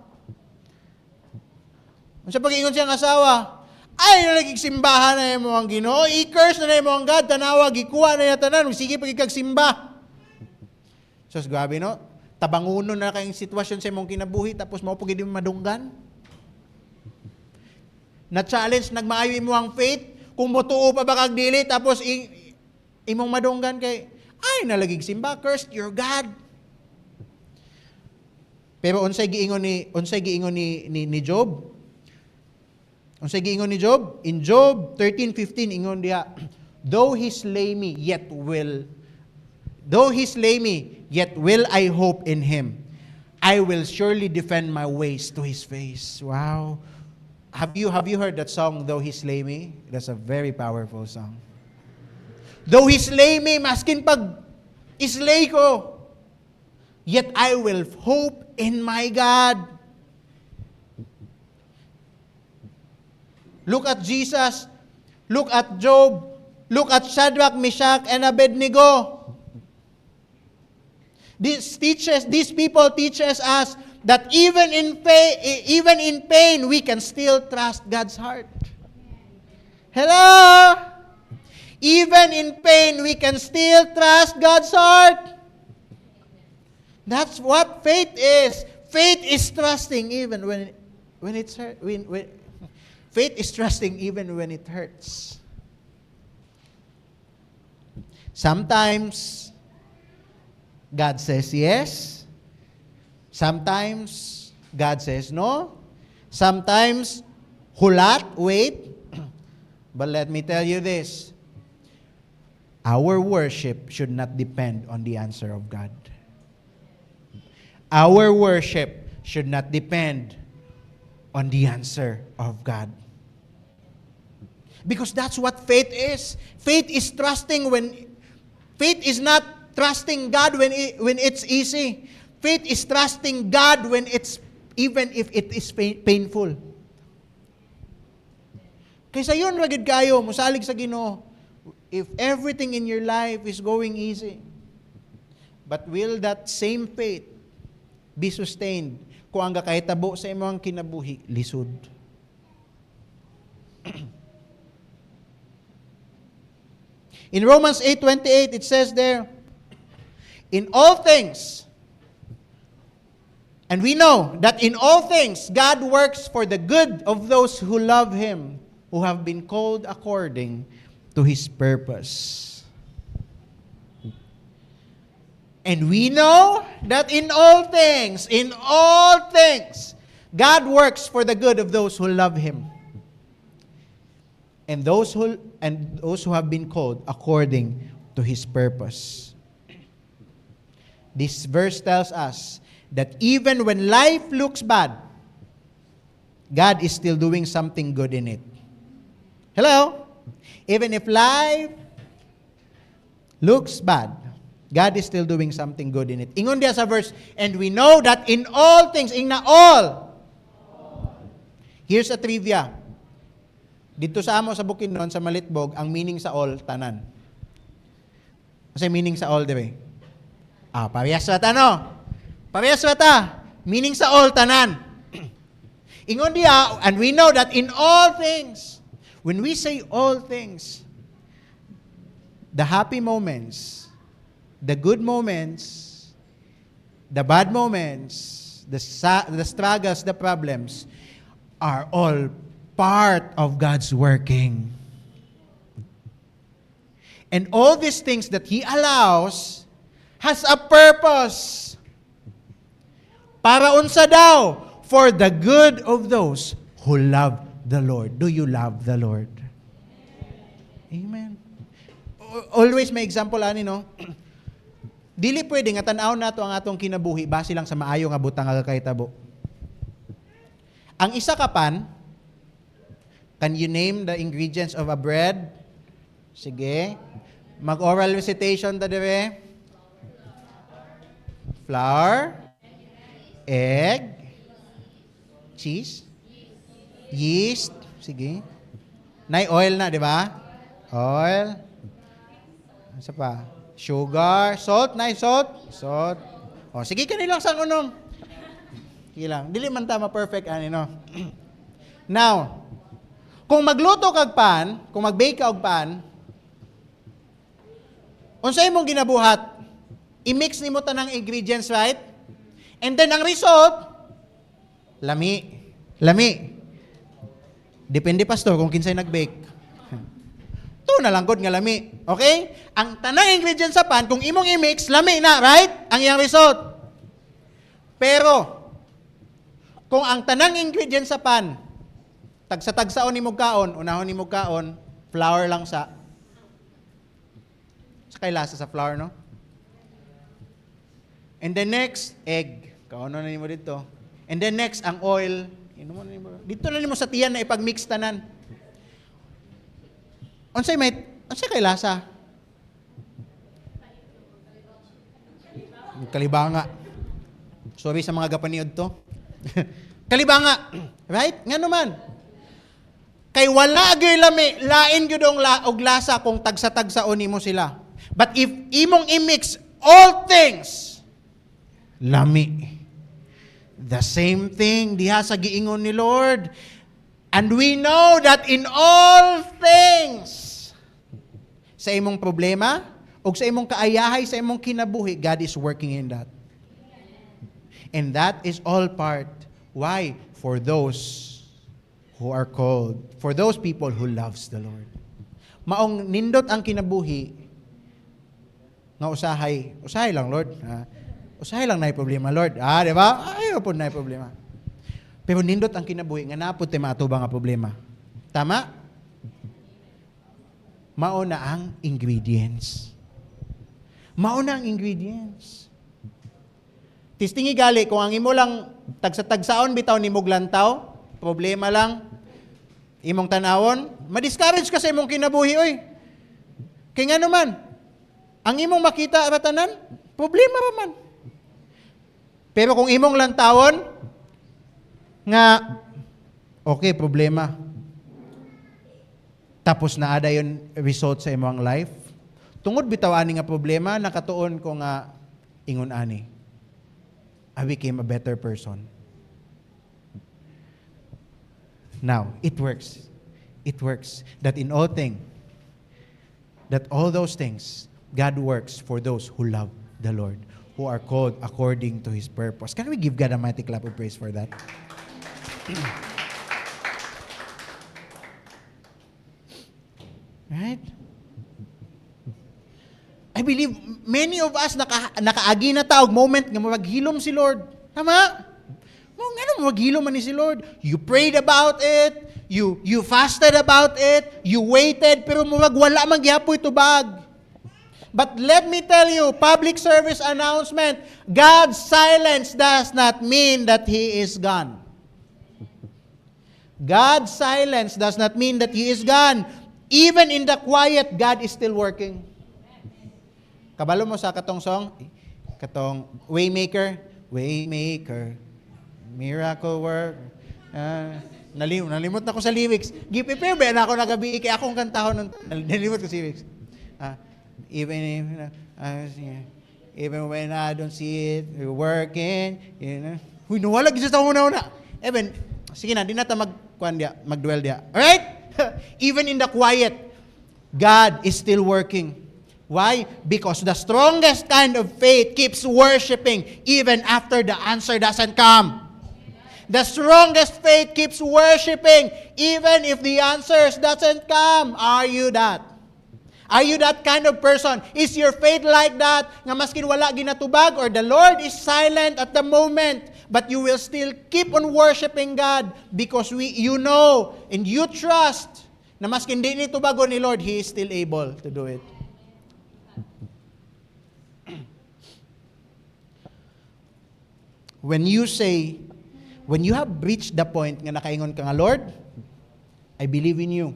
Speaker 2: Sa pag-ingon siya ang asawa, ay, nalagig simbahan na yung mga Ginoo, i-curse na yung mga God, tanawag, ikuha na yung tanan, sige pagigag simba. So, grabe, no? Tabanguno na kayong sitwasyon sa imong kinabuhi, tapos mo pagiging madunggan. Na-challenge, nagmaayo mo ang faith, kung motuo pa ba kag dili, tapos imong madunggan kay, ay, nalagig simba, cursed your God. Pero unsay giingon ni Job? Unsay giingon ni Job? In Job 13:15 ingon diha, though he slay me, yet will I hope in him. I will surely defend my ways to his face. Wow. Have you heard that song, Though He Slay Me? That's a very powerful song. Though he slay me, maskin pag islay ko, yet I will hope in my God. Look at Jesus. Look at Job. Look at Shadrach, Meshach, and Abednego. These people teaches us that even in pain, we can still trust God's heart. Hello? Even in pain, we can still trust God's heart. That's what faith is. Faith is trusting even when it's hurt. Faith is trusting even when it hurts. Sometimes, God says yes. Sometimes, God says no. Sometimes, hulat, wait. But let me tell you this. Our worship should not depend on the answer of God. Our worship should not depend on the answer of God. Because that's what faith is. Faith is trusting faith is not trusting God when it's easy. Faith is trusting God even if it is painful. Kaysa yun, ragid kayo, musalig sa Ginoo. If everything in your life is going easy, but will that same faith be sustained kung ang kahitabo sa imong kinabuhi, lisod? In Romans 8:28, it says there, in all things, and we know that in all things, God works for the good of those who love Him, who have been called according to His purpose. And we know that in all things, God works for the good of those who love Him. And those who have been called according to His purpose. This verse tells us that even when life looks bad, God is still doing something good in it. Hello? Even if life looks bad, God is still doing something good in it. Ingon diya sa verse, and we know that in all things, na all. Here's a trivia. Dito sa amo sa Bukidnon, sa Malitbog, ang meaning sa all, tanan. Kasi meaning sa all, diba? Parehas wata, no? Parehas wata. Meaning sa all, tanan. Ingon diya, and we know that in all things, when we say all things, the happy moments, the good moments, the bad moments, the struggles, the problems, are all part of God's working. And all these things that He allows has a purpose. Para unsa daw? For the good of those who love the Lord. Do you love the Lord? Amen. Always may example ani, no? Dili pwede nga tan-aw nato ang atong kinabuhi base lang sa maayo nga butang nga kahitabo. Ang isa ka pan, can you name the ingredients of a bread? Sige. Mag-oral recitation ta dire. Flour, egg, cheese, yeast, sige. Nay oil na, di ba? Oil. Ano pa? Sugar, salt, nay salt. Salt. O, sige ka nilang sang unom. Sige lang. Dili man tama perfect, ano, no? Now, kung magluto kag pan, kung mag-bake ka og pan, unsay imong ginabuhat? I-mix nimo tanang ingredients, right? And then ang result, lami. Lami. Depende pastor kung kinsay nag-bake. Ito na lang god nga lami. Okay? Ang tanang ingredients sa pan, kung imong i-mix, lami na, right? Ang iyang result. Pero, kung ang tanang ingredients sa pan, tagsa-tagsaon ni kaon, unahon ni kaon, flour lang sa kay lasa sa flour, no? And then next, egg. Kaon na nimo dito. And then next, ang oil. Dito na nimo sa tiyan na ipag-mix tanan. Unsay kay lasa? Kalibanga. Sorry sa mga gapaniod to. Kalibanga. Right? Nga naman. Kay wala gyud lami, lain gyud og lasa kung tagsa-tagsaon nimo sila. But if imong i-mix all things, lami. The same thing diha sa giingon ni Lord. And we know that in all things, sa imong problema, o sa imong kaayahay, sa imong kinabuhi, God is working in that. And that is all part. Why? For those who are called, for those people who loves the Lord. Maong nindot ang kinabuhi, nga usahay lang, Lord. Usahay lang na problema, Lord. Di ba? Ayaw po na problema. Pero nindot ang kinabuhi, nga napod tayo maatuba nga problema. Tama? Mauna ang ingredients. Mauna ang ingredients. Tistingi gali, kung ang imo lang tagsa-tagsaon bitaw ni muglantaw, problema lang, imong tanawon, ma-discourage ka sa imong kinabuhi, oy. Kaya nga naman, ang imong makita batanan, problema pa man. Pero kung imong lantawon, nga, okay, problema. Tapos na ada yung result sa imong life. Tungod bitaw ani nga problema, nakatuon ko nga ingon ani. I became a better person. Now, it works. It works that in all things, that all those things, God works for those who love the Lord, who are called according to His purpose. Can we give God a mighty clap of praise for that? Right? I believe many of us nakaagi na taog moment nga maghilom si Lord. Tama? Nga maghilom man ni si Lord. You prayed about it. You fasted about it. You waited. Pero wala magyapoy tubag. But let me tell you, public service announcement, God's silence does not mean that He is gone. God's silence does not mean that He is gone. Even in the quiet, God is still working. Kabalo mo sa katong song? Katong Waymaker, Waymaker, Miracle Work. Nalimot na ko sa lyrics. Giprepare ba na ako nagabi kay akong kantahon nalimot ko sa lyrics. Even when I don't see it, you're working, you know. Huy, nawala gisa sa una-una. Even, sige na, di na ta mag-dwell dia. Alright? Even in the quiet, God is still working. Why? Because the strongest kind of faith keeps worshiping even after the answer doesn't come. The strongest faith keeps worshiping even if the answers doesn't come. Are you that? Are you that kind of person? Is your faith like that? Nga maskin wala ginatubag or the Lord is silent at the moment, but you will still keep on worshiping God because you know and you trust na maskin di ni tubagon ni Lord, He is still able to do it. When you have reached the point nga nakaingon ka nga, Lord, I believe in you.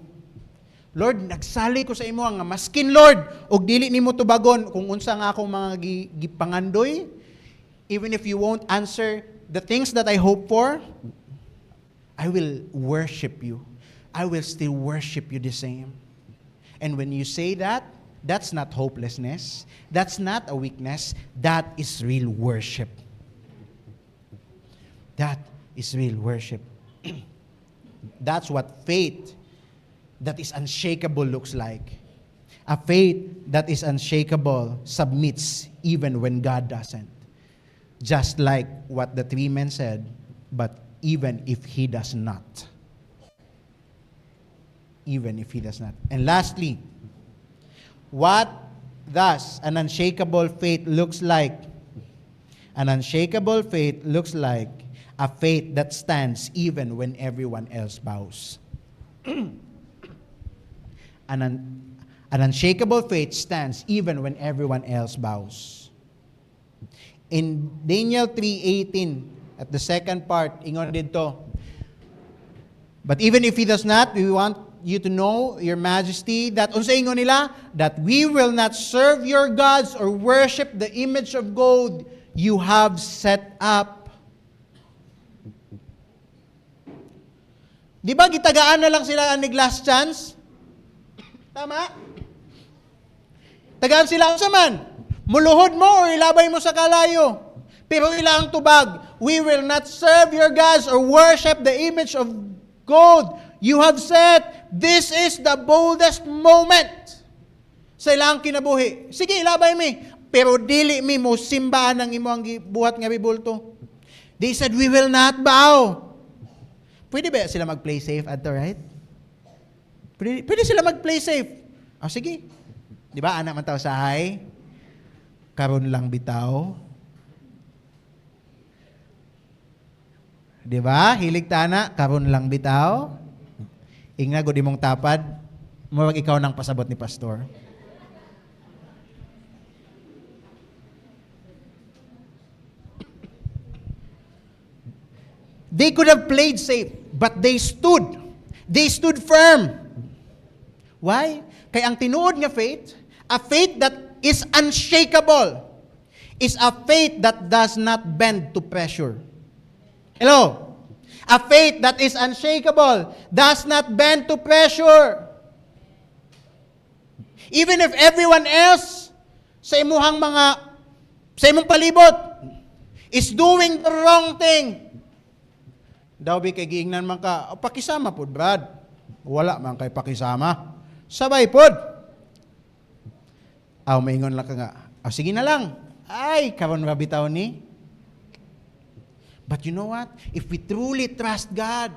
Speaker 2: Lord, nagsali ko sa imo nga maskin, Lord, og dili nimo tubagon kung unsa nga akong mga gipangandoy, even if you won't answer the things that I hope for, I will worship you. I will still worship you the same. And when you say that, that's not hopelessness. That's not a weakness. That is real worship. That is real worship. That's what faith that is unshakable looks like. A faith that is unshakable submits even when God doesn't. Just like what the three men said, but even if He does not. Even if He does not. And lastly, what thus an unshakable faith looks like? An unshakable faith looks like a faith that stands even when everyone else bows. An unshakable faith stands even when everyone else bows. In Daniel 3:18, at the second part, ingon dito, but even if He does not, we want you to know, Your Majesty, that unsa ingon nila, that we will not serve your gods or worship the image of gold you have set up. Di ba gitagaan na lang sila ang last chance? Tama? Tagaan sila unsa man? Muluhod mo o ilabay mo sa kalayo. Pero ilang tubag, we will not serve your gods or worship the image of gold you have set. This is the boldest moment sa ilang kinabuhi. Sige, ilabay mi. Pero dili mi mo simbaan ang imo ang buhat nga bibulto. They said, we will not bow. Pwede ba sila mag-play safe ato, right? Pwede sila mag-play safe. O sige. Di ba, anak man tao sahay? Karon lang bitaw. Di ba? Hilig tana, karon lang bitaw. Ingna, gudi mong tapad. Mawag ikaw ng pasabot ni pastor. They could have played safe, but they stood. They stood firm. Why? Kaya ang tinuod nga faith, a faith that is unshakable, is a faith that does not bend to pressure. Hello? A faith that is unshakable, does not bend to pressure. Even if everyone else sa imong palibot is doing the wrong thing, daw bi kay giingnan man ka, pakisama pod brad. Wala man kay pakisama. Sabay pod. Maingon lang ka nga. Sige na lang. Ay, karon mabitaw ni. But you know what? If we truly trust God,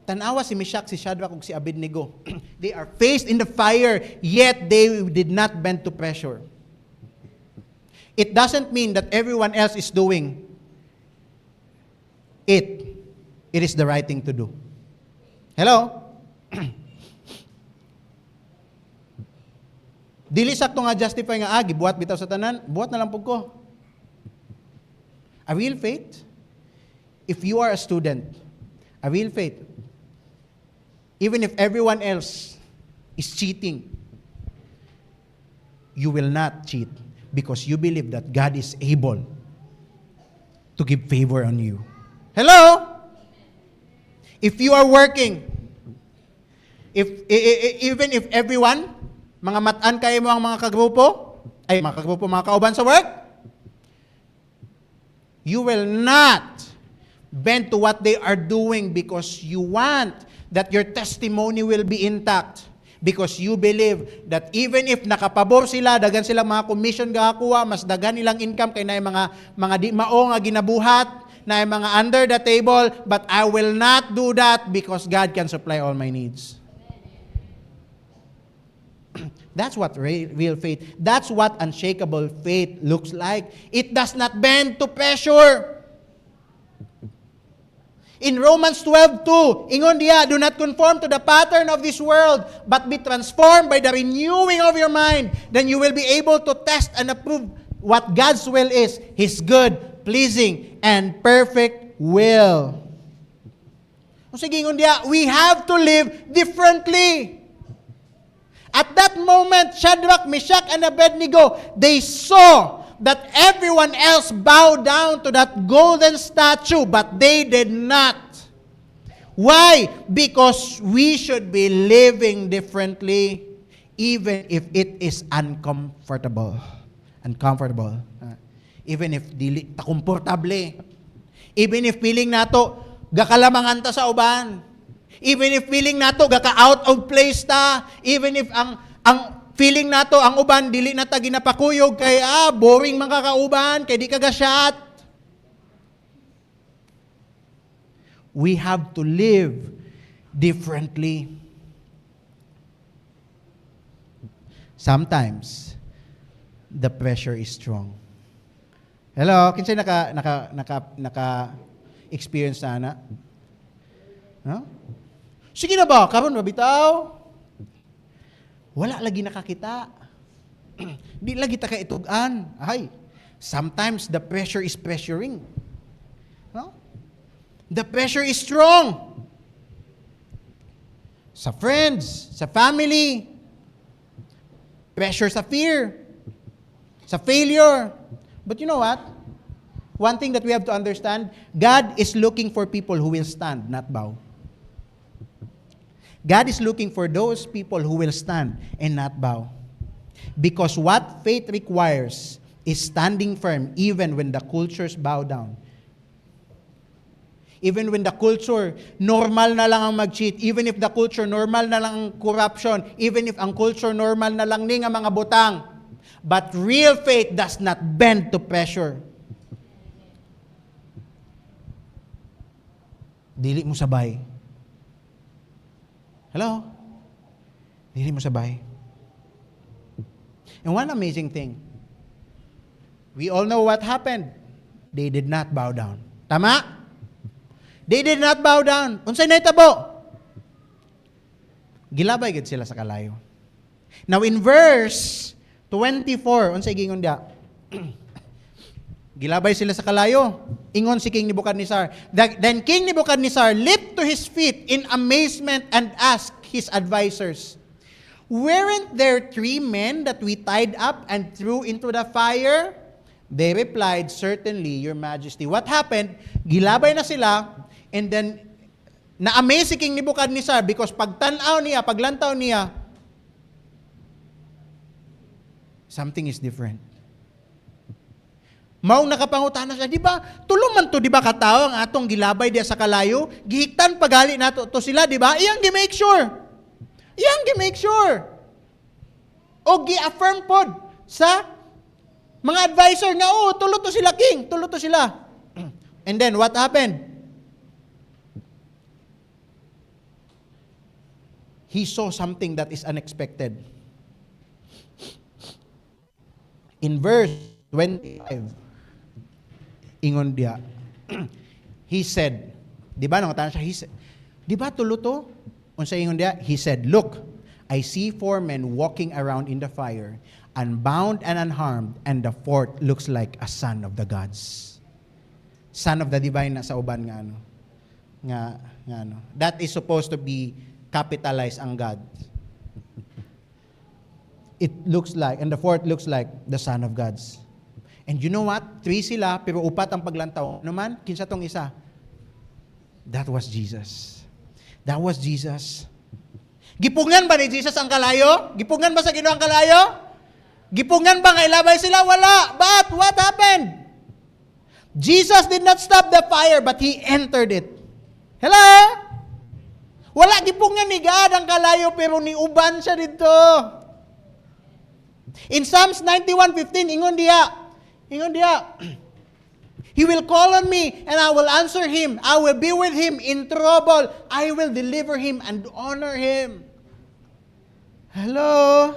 Speaker 2: tanawa si Meshach, si Shadrach, ug si Abednego. They are faced in the fire, yet they did not bend to pressure. It doesn't mean that everyone else is doing it. It is the right thing to do. Hello? Dili sakto nga justify nga buhat bitaw sa tanan, buhat na lang pug ko. A real faith, if you are a student, a real faith, even if everyone else is cheating, you will not cheat because you believe that God is able to give favor on you. Hello? If you are working, even if everyone, mga matan kayo mo ang mga kagrupo, mga kauban sa work, you will not bend to what they are doing because you want that your testimony will be intact. Because you believe that even if nakapabor sila, dagan silang mga commission gakakuha, mas dagan ilang income kay na mga di mao nga ginabuhat, na mga under the table, but I will not do that because God can supply all my needs. That's what real faith, that's what unshakable faith looks like. It does not bend to pressure. In Romans 12:2, ingon diya, do not conform to the pattern of this world, but be transformed by the renewing of your mind. Then you will be able to test and approve what God's will is, His good, pleasing, and perfect will. O sige, ingon diya, we have to live differently. At that moment, Shadrach, Meshach, and Abednego, they saw that everyone else bowed down to that golden statue, but they did not. Why? Because we should be living differently, even if it is uncomfortable. Uncomfortable. Even if dili ta komportable. Even if feeling nato gakalamangan ta sa uban. Even if feeling nato gaka out of place ta, even if ang feeling nato ang uban dili na ta ginapakuyog kay boring man kakauban kay di ka gasyat. We have to live differently. Sometimes the pressure is strong. Hello, kinsay naka experience na? No? Sige na ba? Karon mabitaw? Wala lagi nakakita. Di lagi ta kaitugan. Sometimes the pressure is pressuring. No? The pressure is strong. Sa friends, sa family, pressure sa fear, sa failure. But you know what? One thing that we have to understand, God is looking for people who will stand, not bow. God is looking for those people who will stand and not bow. Because what faith requires is standing firm even when the cultures bow down. Even when the culture, normal na lang ang mag-cheat. Even if the culture, normal na lang ang corruption. Even if ang culture, normal na lang ning ang mga butang. But real faith does not bend to pressure. dili mo sabay. Hello? Dili mo sabay. And one amazing thing, we all know what happened. They did not bow down. Tama? They did not bow down. Unsay nahitabo? Gilabay gid sila sa kalayo. Now in verse 24, unsay gingon dia? Gilabay sila sa kalayo. Ingon si King Nebuchadnezzar. Then King Nebuchadnezzar leaped to his feet in amazement and asked his advisors, "Weren't there 3 men that we tied up and threw into the fire?" They replied, "Certainly, Your Majesty." What happened? Gilabay na sila, and then na-amaze si King Nebuchadnezzar because paglantaw niya, something is different. Maong nakapangutana siya, di ba? Tuluman to, di ba katao ang atong gilabay diya sa kalayo? Gihiktan pagali nato to sila, di ba? Iyang gi-make sure. O gi-affirm pod sa mga advisor nga, tulo to sila, king. Tulo to sila. And then, what happened? He saw something that is unexpected. In verse 25, ingon dia, he said, di ba, nangatana siya, di ba tulo to? Unsa ingon dia? He said, "Look, I see 4 men walking around in the fire, unbound and unharmed, and the 4th looks like a son of the gods." Son of the divine na sa uban nga ano. That is supposed to be capitalized ang God. It looks like, and the 4th looks like the son of gods. And you know what? 3 sila, pero 4 ang paglantaw. Ano man? Kinsa tong isa? That was Jesus. That was Jesus. Gipungan ba ni Jesus ang kalayo? Gipungan ba sa Ginoo ang kalayo? Gipungan ba nga ilabay sila? Wala. But what happened? Jesus did not stop the fire, but He entered it. Hello? Wala gipungan ni God ang kalayo, pero ni uban siya dito. In Psalms 91:15, ingon dia, He will call on me, and I will answer him. I will be with him in trouble. I will deliver him and honor him. Hello?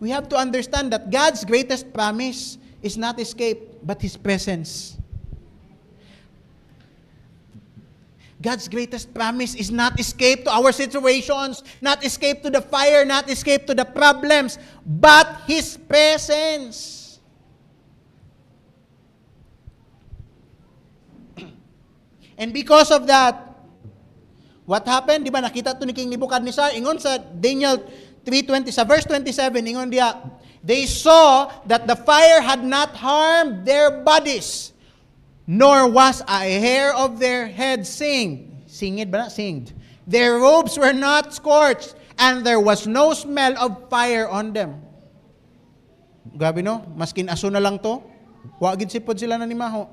Speaker 2: We have to understand that God's greatest promise is not escape, but His presence. God's greatest promise is not escape to our situations, not escape to the fire, not escape to the problems, but His presence. And because of that, what happened? Di ba nakita to ni King Nebuchadnezzar? Ingon sa Daniel 3:20, sa verse 27, ingon diya, they saw that the fire had not harmed their bodies, nor was a hair of their head singed. Singed ba na? Singed. Their robes were not scorched, and there was no smell of fire on them. Grabe no? Maskin aso na lang to, wagid sipod sila na nimaho.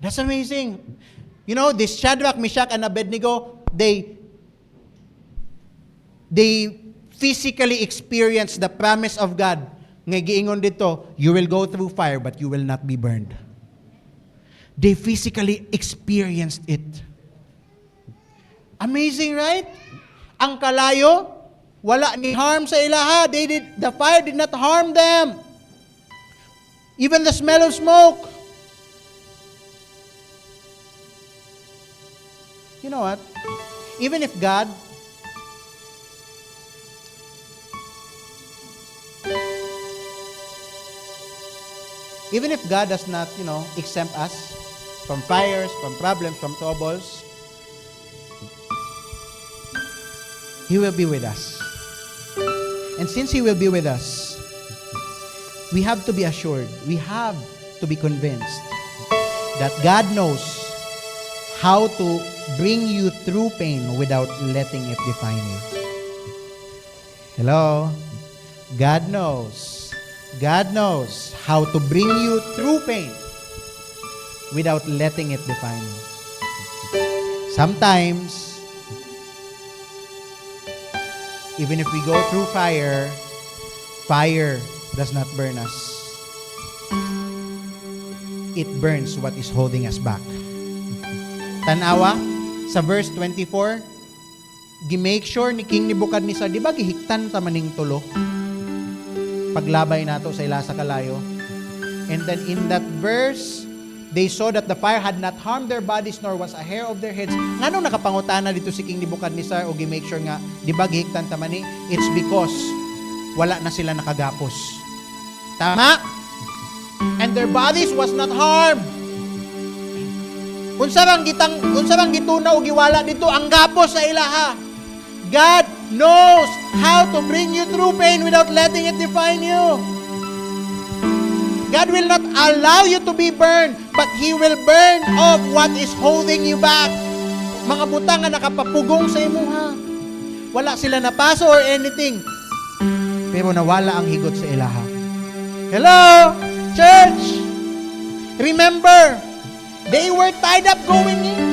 Speaker 2: That's amazing. You know, this Shadrach, Meshach, and Abednego, they physically experienced the promise of God. Nga giingon dito, you will go through fire, but you will not be burned. They physically experienced it. Amazing, right? Ang kalayo, wala ni harm sa ilaha. The fire did not harm them. Even the smell of smoke. You know what? Even if God does not, exempt us from fires, from problems, from troubles, He will be with us. And since He will be with us, we have to be assured, we have to be convinced that God knows how to bring you through pain without letting it define you. Hello? God knows how to bring you through pain without letting it define you. Sometimes, even if we go through fire, fire does not burn us. it burns what is holding us back. Tanawa, sa verse 24, gi-make sure ni King Nebuchadnezzar, di ba gihiktan ta maning tulo? Paglabay nato sa ila sa kalayo. And then in that verse, they saw that the fire had not harmed their bodies nor was a hair of their heads. Nganong nakapangutana dito si King Nebuchadnezzar o gi-make sure nga, di ba gihiktan ta mani? It's because wala na sila nakagapos. Tama? And their bodies was not harmed. Unsa bang gitunaw o giwala dito ang gapos sa ilaha. God knows how to bring you through pain without letting it define you. God will not allow you to be burned, but He will burn off what is holding you back. Mga butang nga nakapapugong sa imuha. Wala sila napaso or anything. Pero nawala ang higot sa ilaha. Hello, church! Remember, they were tied up going in.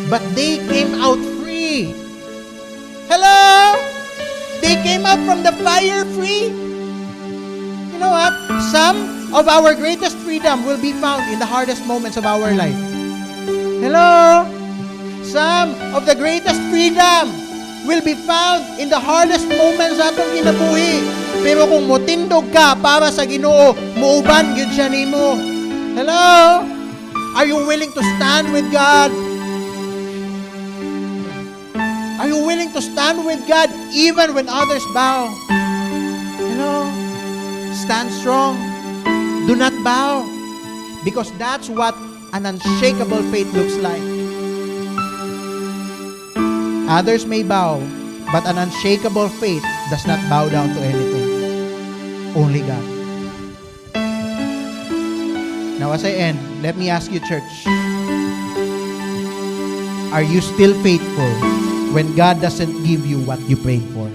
Speaker 2: But they came out free. Hello! They came out from the fire free. You know what? Some of our greatest freedom will be found in the hardest moments of our life. Hello? Some of the greatest freedom will be found in the hardest moments sa atong kinabuhi. Pero kung motindog ka para sa Ginoo, muuban gyud siya nimo. Hello? Are you willing to stand with God? Are you willing to stand with God even when others bow? Hello? Stand strong. Do not bow. Because that's what an unshakable faith looks like. Others may bow, but an unshakable faith does not bow down to anything. Only God. Now as I end, let me ask you, church. Are you still faithful when God doesn't give you what you prayed for?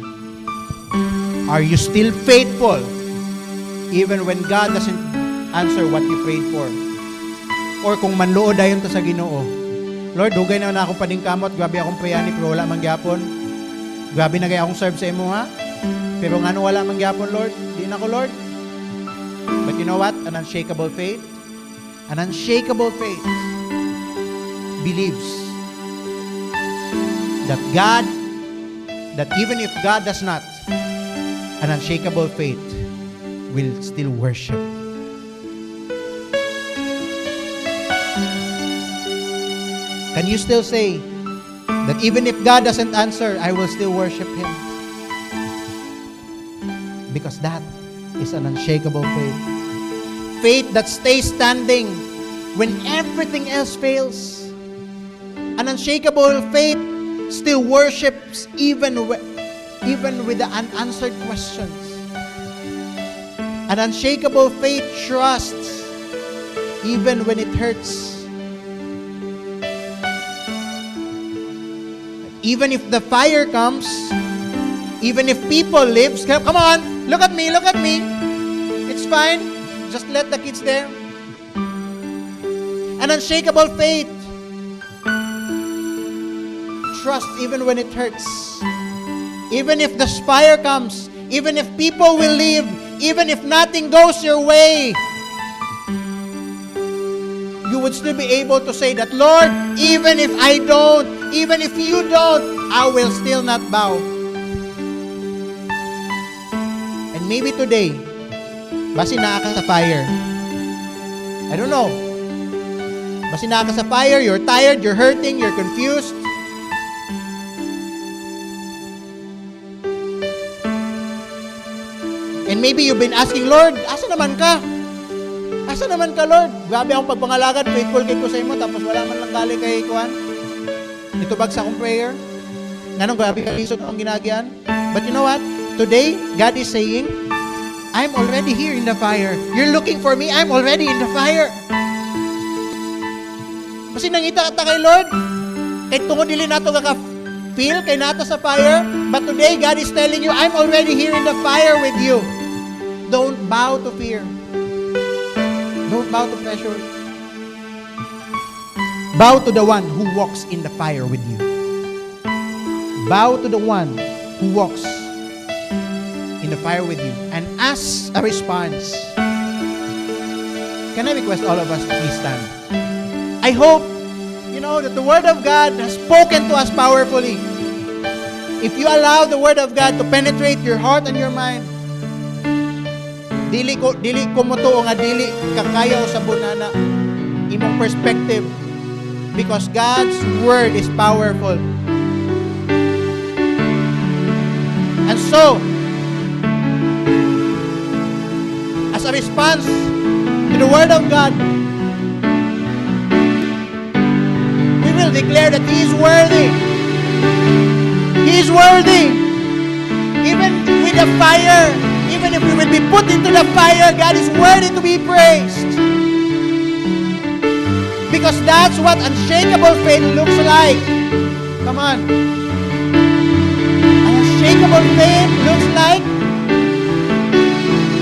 Speaker 2: Are you still faithful even when God doesn't answer what you prayed for? Or kung manluod dayon to sa Ginoo, Lord, dugay na ako paningkamot, grabe akong prayani pero wala man gyapon. Grabe na kay akong serve sa imo ha. Pero ngano wala man gyapon, Lord? Di na ko, Lord. But you know what? An unshakable faith believes that even if God does not, an unshakable faith will still worship. Can you still say that even if God doesn't answer, I will still worship Him? Because that is an unshakable faith. Faith that stays standing when everything else fails. An unshakable faith still worships even with the unanswered questions. An unshakable faith trusts even when it hurts. Even if the fire comes, even if people leave, come on, look at me. It's fine. Just let the kids there. An unshakable faith trusts even when it hurts. Even if the fire comes, even if people will leave, even if nothing goes your way, you would still be able to say that, Lord, even if I don't, even if you don't, I will still not bow. And maybe today, basi naa ka sa fire. I don't know. Basi naa ka sa fire, you're tired, you're hurting, you're confused. And maybe you've been asking, Lord, asa naman ka? Asa naman ka, Lord? Grabe akong pagpangalagad, faithful kay ko sa imo, tapos wala man lang gali kay Kuan. Ito bagsa akong prayer. Nganong grabe ka lisod akong ginagyan. But you know what? Today, God is saying, I'm already here in the fire. You're looking for me, I'm already in the fire. Kasi nangita ka kay Lord, kahit tungod dili nato feel kay nato sa fire, but today, God is telling you, I'm already here in the fire with you. Don't bow to fear. Don't bow to pressure. Bow to the one who walks in the fire with you. Bow to the one who walks in the fire with you. And as a response, Can I request all of us to please stand? I hope, that the Word of God has spoken to us powerfully. If you allow the Word of God to penetrate your heart and your mind, dili ko mo to nga dili kakaya sa bunana imong perspective, because God's Word is powerful. And so, as a response to the Word of God, we will declare that He is worthy. He is worthy. Even with the fire, even if we will be put into the fire, God is worthy to be praised. Because that's what unshakable faith looks like. Come on. An unshakable faith looks like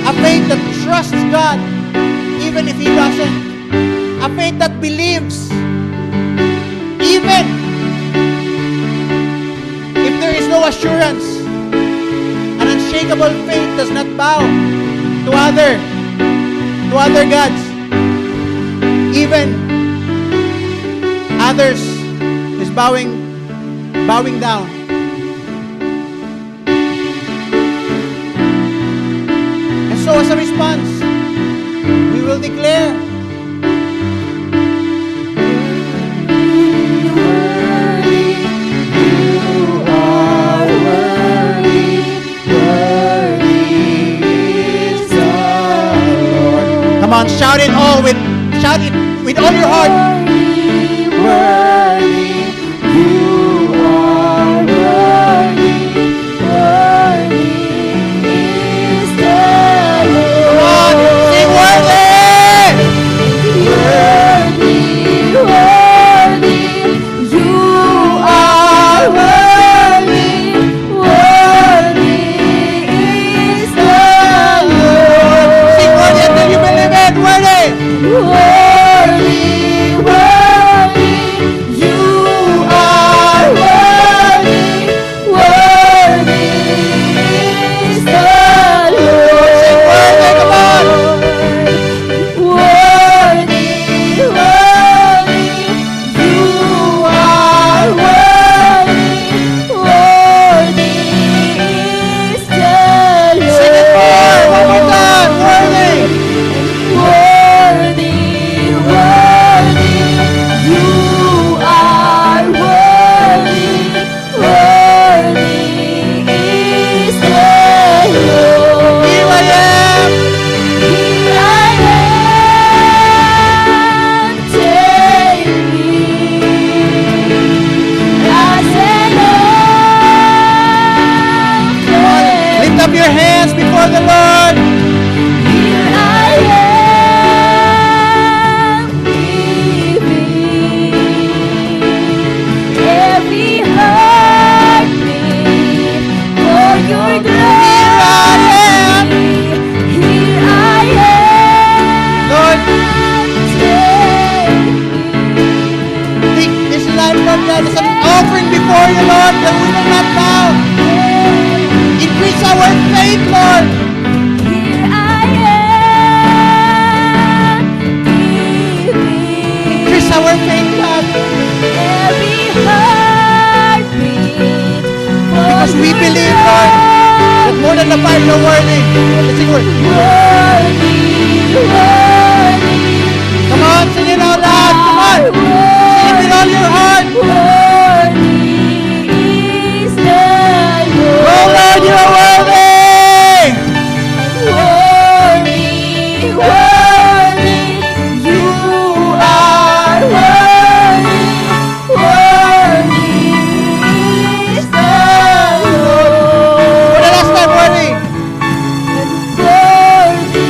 Speaker 2: a faith that trusts God even if He doesn't. A faith that believes even if there is no assurance. An unshakable faith does not bow to other gods. Even others is bowing down. And so as a response, we will declare, come on, shout it with all your heart.
Speaker 1: Worthy, you are worthy, worthy is the Lord.
Speaker 2: Come on, sing worthy!
Speaker 1: Worthy, worthy, you are worthy, worthy is the Lord.
Speaker 2: Sing worthy until you believe it. Worthy!
Speaker 1: Worthy, worthy, you are worthy, worthy is the Lord.
Speaker 2: Sing worthy, come on!
Speaker 1: Worthy, worthy, you are worthy, worthy is the Lord.
Speaker 2: Sing it more, one more time. Worthy!
Speaker 1: Worthy, worthy, you are worthy, worthy is the Lord.
Speaker 2: Here I am.
Speaker 1: Here I am, take me as an offering.
Speaker 2: Lift up your hands before the Lord.
Speaker 1: Here I am, giving every heartbeat for your glory. Here I am,
Speaker 2: Lord,
Speaker 1: take
Speaker 2: take this life, Lord God, as an offering before you, Lord, that we will not bow. Increase our faith, Lord.
Speaker 1: Here I am, giving
Speaker 2: Increase our faith, God.
Speaker 1: every heartbeat for
Speaker 2: Because we
Speaker 1: your
Speaker 2: believe, Lord, that more than the five, you're worthy. Let's sing worthy.
Speaker 1: worthy, worthy.
Speaker 2: Come on, sing it out loud. Come on. Sing it with all your heart.
Speaker 1: Worthy is the Lord.
Speaker 2: Oh, Lord, you are worthy.
Speaker 1: Worthy, worthy, you are worthy, worthy is the Lord.
Speaker 2: For the last time, worthy.
Speaker 1: Worthy,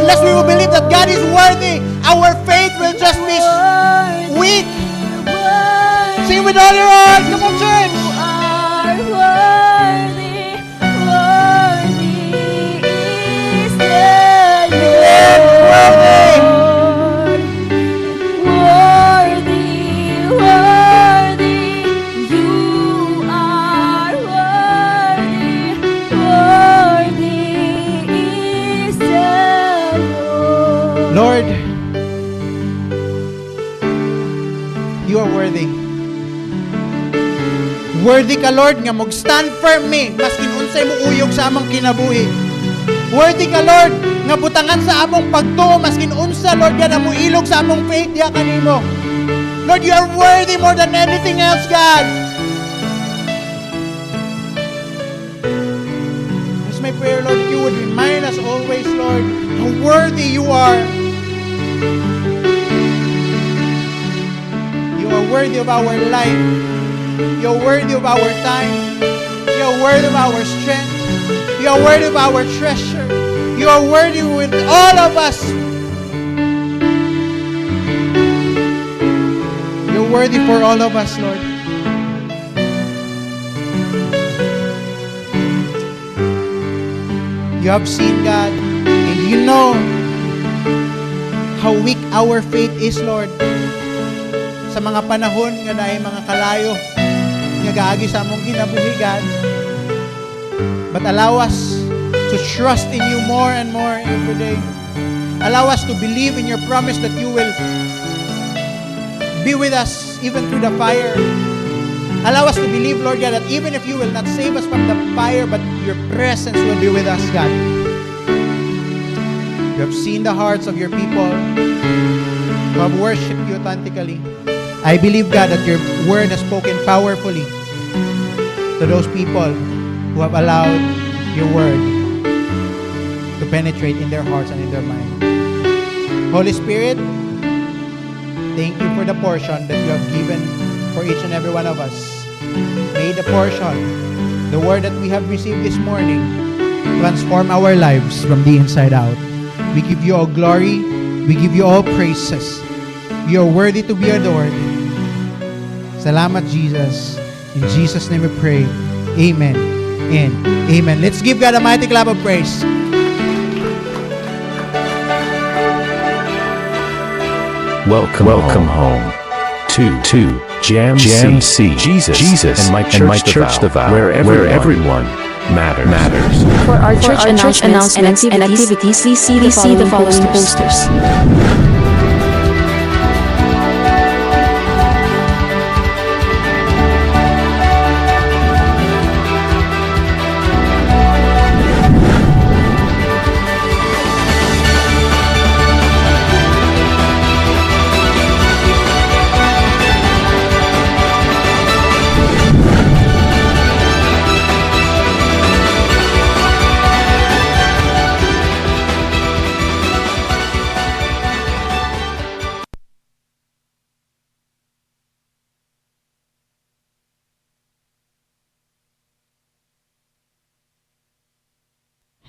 Speaker 2: Unless we will believe that God is worthy, our faith will just be weak. Sing with all your heart. Come on, church. Lord, you are worthy. Worthy ka, Lord, nga mag-stand firm me, maskin unsay mo uyog sa among kinabuhi. Worthy ka, Lord, nga butangan sa among pagtuo, maskin unsa, Lord, nga mo ilog sa among faith, ya kanimo. Lord, you are worthy more than anything else, God. That's my prayer, Lord, that you would remind us always, Lord, how worthy you are. You are worthy of our life. You are worthy of our time. You are worthy of our strength. You are worthy of our treasure. You are worthy with all of us. You're worthy for all of us, Lord. You have seen, God, and you know how weak our faith is, Lord. Sa mga panahon nga dahil mga kalayo nga gaagi sa among kinabuhi, God. But allow us to trust in you more and more every day. Allow us to believe in your promise that you will be with us even through the fire. Allow us to believe, Lord God, that even if you will not save us from the fire, but your presence will be with us, God. You have seen the hearts of your people who have worshipped you authentically. I believe, God, that your word has spoken powerfully to those people who have allowed your word to penetrate in their hearts and in their mind. Holy Spirit, thank you for the portion that you have given for each and every one of us. May the portion, the word that we have received this morning, transform our lives from the inside out. We give you all glory. We give you all praises. You are worthy to be adored. Salamat, Jesus. In Jesus' name we pray. Amen and amen. Let's give God a mighty clap of praise.
Speaker 3: Welcome home to Jam C. Jesus and my church, the Vow, where everyone matters.
Speaker 1: For our church announcements and activities, please see the following posters.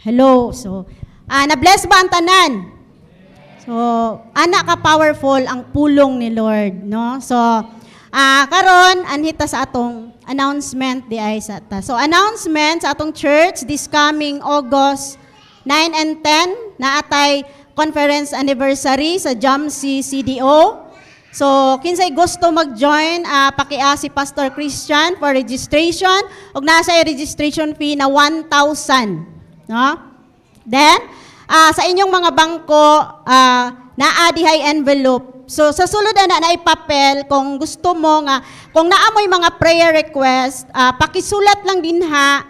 Speaker 4: Hello. So, na-bless ba ang tanan? So, anak ka powerful ang pulong ni Lord, no? So, karon anhita sa atong announcement di ay sa ta. So, announcement sa atong church this coming August 9 and 10 na atay conference anniversary sa JAMC CDO. So, kinsay gusto mag-join, pakia si Pastor Christian for registration. Ug nasa registration fee na 1,000. No? Then, sa inyong mga bangko, naadihay envelope. So, sa sulod na naipapel, kung gusto mo nga, kung naamoy mga prayer request, pakisulat lang din ha,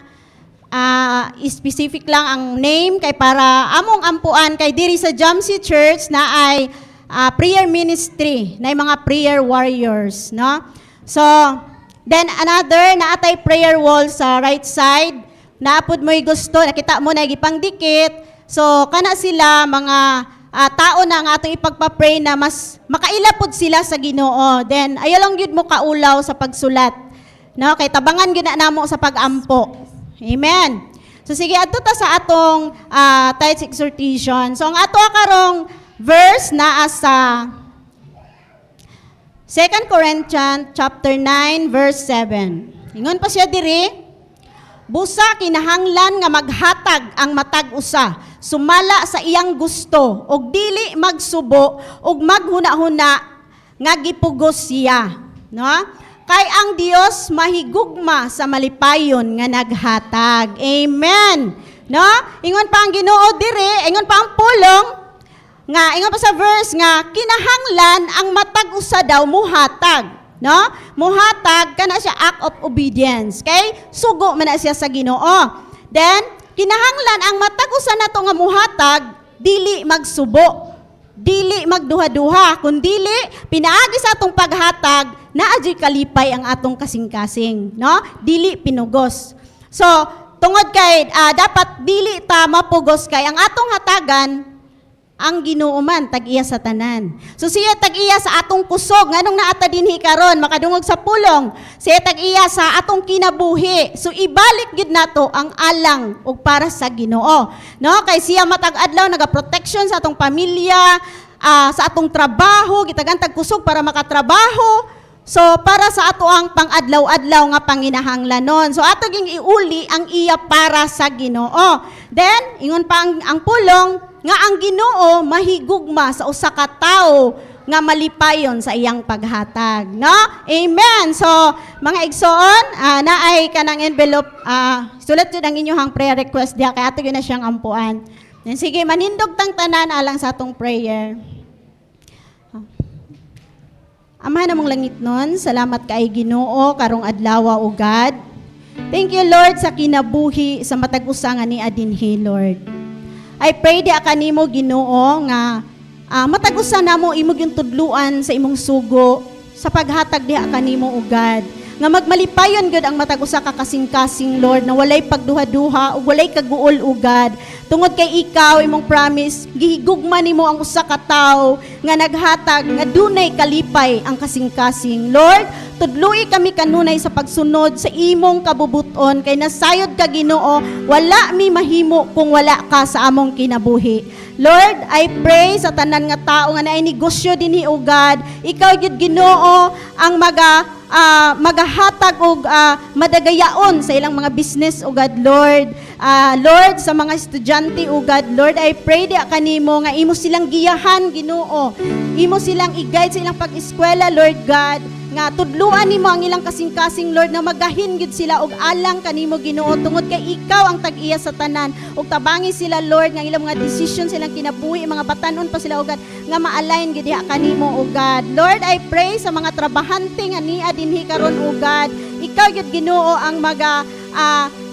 Speaker 4: specific lang ang name, kay para among ampuan, kay diri sa JAMC Church na ay prayer ministry, na mga prayer warriors. No? So, then another, naatay prayer wall sa right side, naapod mo'y gusto, nakita mo na gipangdikit. So, kana sila, mga tao na ang atong ipagpa-pray na mas makailapod sila sa Ginoo. Then, ayaw lang yun mo kaulaw sa pagsulat. No? Kay tabangan yun na namo sa pag-ampo. Amen. So sige, adto ta sa atong tithes exhortation. So ang ato karong verse naa sa 2 Corinthians chapter 9 verse 7. Ingon pa siya diri, busa kinahanglan nga maghatag ang matag usa, sumala sa iyang gusto, og dili magsubo, og maghuna-huna nga gipugos siya. No? Kay ang Dios mahigugma sa malipayon nga naghatag. Amen. No? Ingon pa ang Ginoo diri, ingon pa ang pulong nga ingon pa sa verse nga kinahanglan ang matag usa daw muhatag. No? Muhatag kana siya act of obedience. Okay? Sugo man na siya sa Ginoo. Then kinahanglan ang matag usa nato nga muhatag dili magsubo. Dili magduha-duha, kundili pinaagi sa atong paghatag na adjay kalipay ang atong kasing-kasing, no? Dili pinugos. So, tungod kay dapat dili ta mapugos kay ang atong hatagan ang Ginoo man tag-iya sa tanan. So siya tag-iya sa atong kusog nganong naata dinhi karon makadungog sa pulong. Siya tag-iya sa atong kinabuhi. So ibalik gid nato ang alang og para sa Ginoo. No? Kay siya matag adlaw naga-protection sa atong pamilya, sa atong trabaho, gitagan tag kusog para makatrabaho. So para sa ato ang pang-adlaw-adlaw nga panginahanglanon. So ato ging iuli ang iya para sa Ginoo. Then ingon pa ang pulong nga ang Ginoo mahigugma sa usa ka tawo nga malipayon sa iyang paghatag, no? Amen. So, mga igsoon, naay kanang envelope, sulat jud ang inyong prayer request diha kay ato gyud na siyang ampuan. Then sige, manindog tang tanan alang sa atong prayer. Amahan namong langit nun, salamat kay Ginoo karong adlaw o God. Thank you Lord sa kinabuhi sa matag usa nga ni adinhi Lord. I pray di kanimo Ginoo nga matag-usa namo imong yung tudluan sa imong sugo sa paghatag diha kanimo o God. Nga magmalipayon gud ang matag-usa ka kasing-kasing Lord na walay pagduha-duha ug walay kaguol o God. Tungod kay ikaw imong promise gihigugma nimo ang usa ka tawo nga naghatag nga dunay kalipay ang kasing-kasing. Lord, tudloi kami kanunay sa pagsunod sa imong kabubuton kay nasayod ka Ginoo, wala mi mahimo kung wala ka sa among kinabuhi. Lord, I pray sa tanan nga tao nga naay negosyo dinhi o God, ikaw gyud Ginoo ang magahatag og madagayaon sa ilang mga business o God Lord. Lord, sa mga estudyante o God Lord, I pray di kanimo nga imo silang giyahan Ginoo. Imo silang i-guide sa ilang pag-eskwela Lord God. Nga tudluan nimo ang ilang kasing-kasing Lord na magahin gid sila og alang kanimo Ginoo tungod kay ikaw ang tag-iya sa tanan ug tabangi sila Lord nga ilang mga decision silang kinabuhi mga batan-on pa sila og God nga ma-align gid diha kanimo og God. Lord, I pray sa mga trabahante nga niya dinhi karon og God, ikaw gid Ginoo ang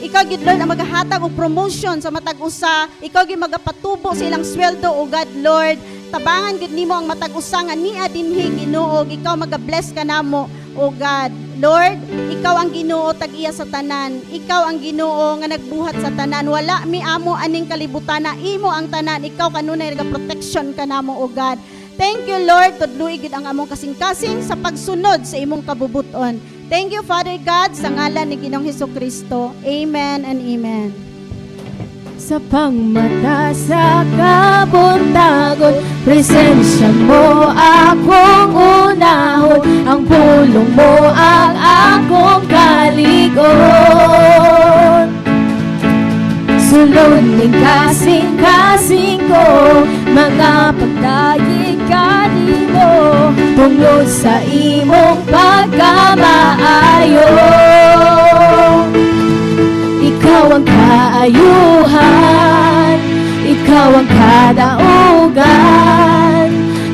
Speaker 4: ikaw gid Lord ang maghatag og promotion sa matag usa, ikaw gid magapatubo sa ilang sweldo o God Lord. Tabangan gid nimo ang matag-usa nga niya dinhi Ginoo, ikaw maga-bless kanamo o God. Lord, ikaw ang Ginoo tag-iya sa tanan. Ikaw ang Ginoo nga nagbuhat sa tanan. Wala mi amo aning kalibutan na imo ang tanan. Ikaw kanunay naga-protection kanamo o God. Thank you Lord, tudluy gid ang among kasing-kasing sa pagsunod sa imong kabubuton. Thank you Father God sa ngalan ni Ginoong Hesukristo. Amen and amen.
Speaker 1: Sa pangmata sa kabuntagon, presensya mo akong unahon, ang pulong mo ang akong kaligon. Sulod ning kasing-kasing ko, mga pagdayeg kanimo, tungod sa imong pagkamaayo. Ikaw ang kaayuhan, ikaw ang kadaugan,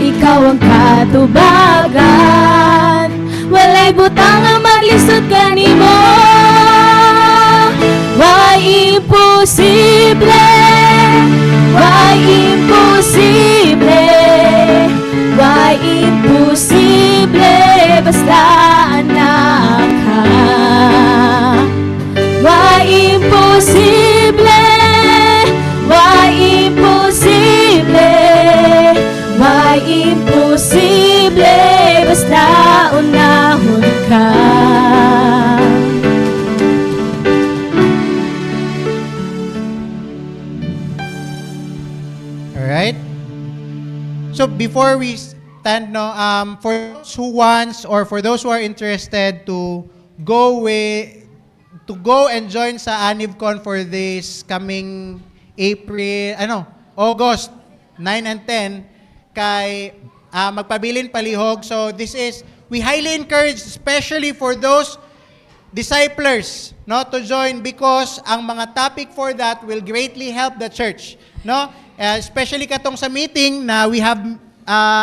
Speaker 1: ikaw ang katubagan, walay butang ang maglisod kanimo. Why imposible, why imposible, why imposible, basta anak ka. Why imposible, why imposible, why imposible, basta unahon ka.
Speaker 2: before we stand, no, for those who wants or for those who are interested to go and join sa ANIVCon for this coming August 9 and 10 kay magpabilin palihog. So we highly encourage, especially for those disciplers, no, to join because ang mga topic for that will greatly help the church, no? Especially katong sa meeting na we have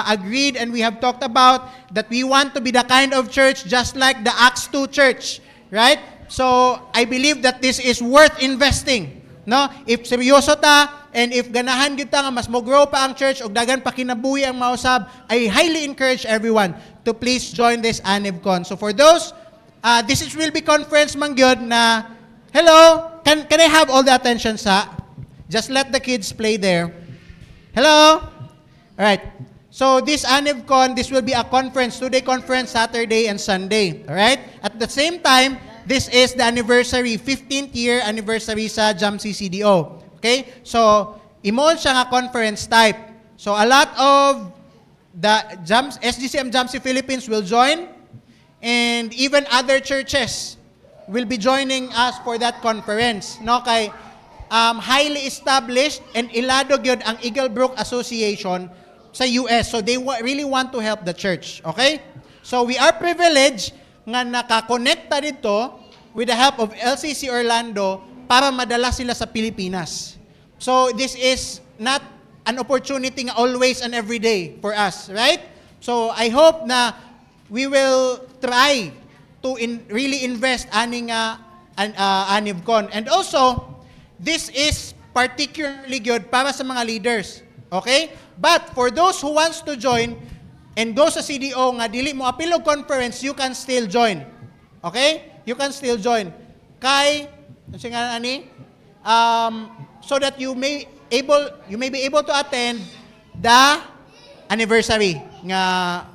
Speaker 2: agreed and we have talked about that we want to be the kind of church just like the Acts 2 church, right? So I believe that this is worth investing, no? If seryoso ta and if ganahan gyud ta nga mas mo-grow pa ang church ug dagan pa kinabuhi ang mausab, I highly encourage everyone to please join this ANIVCon. So for those will be conference man gyud na hello, can I have all the attention sa? Just let the kids play there. Hello? All right. So this ANIVCon, this will be a conference, 2-day conference, Saturday and Sunday. All right? At the same time, this is the anniversary, 15th year anniversary sa JAMC CDO. Okay? So, imoon siya nga conference type. So, a lot of the SGCM JAMC Philippines will join, and even other churches will be joining us for that conference. No, kay highly established and ilado gyud ang Eagle Brook Association sa US. So they really want to help the church. Okay? So we are privileged nga nakakonekta dito with the help of LCC Orlando para madala sila sa Pilipinas. So this is not an opportunity nga always and every day for us, right? So I hope na we will try to really invest aning ANIVCon. And also, this is particularly good para sa mga leaders. Okay? But for those who wants to join and go sa CDO nga dili mo apilog conference, you can still join. Okay? You can still join. Kay so that you may be able to attend the anniversary nga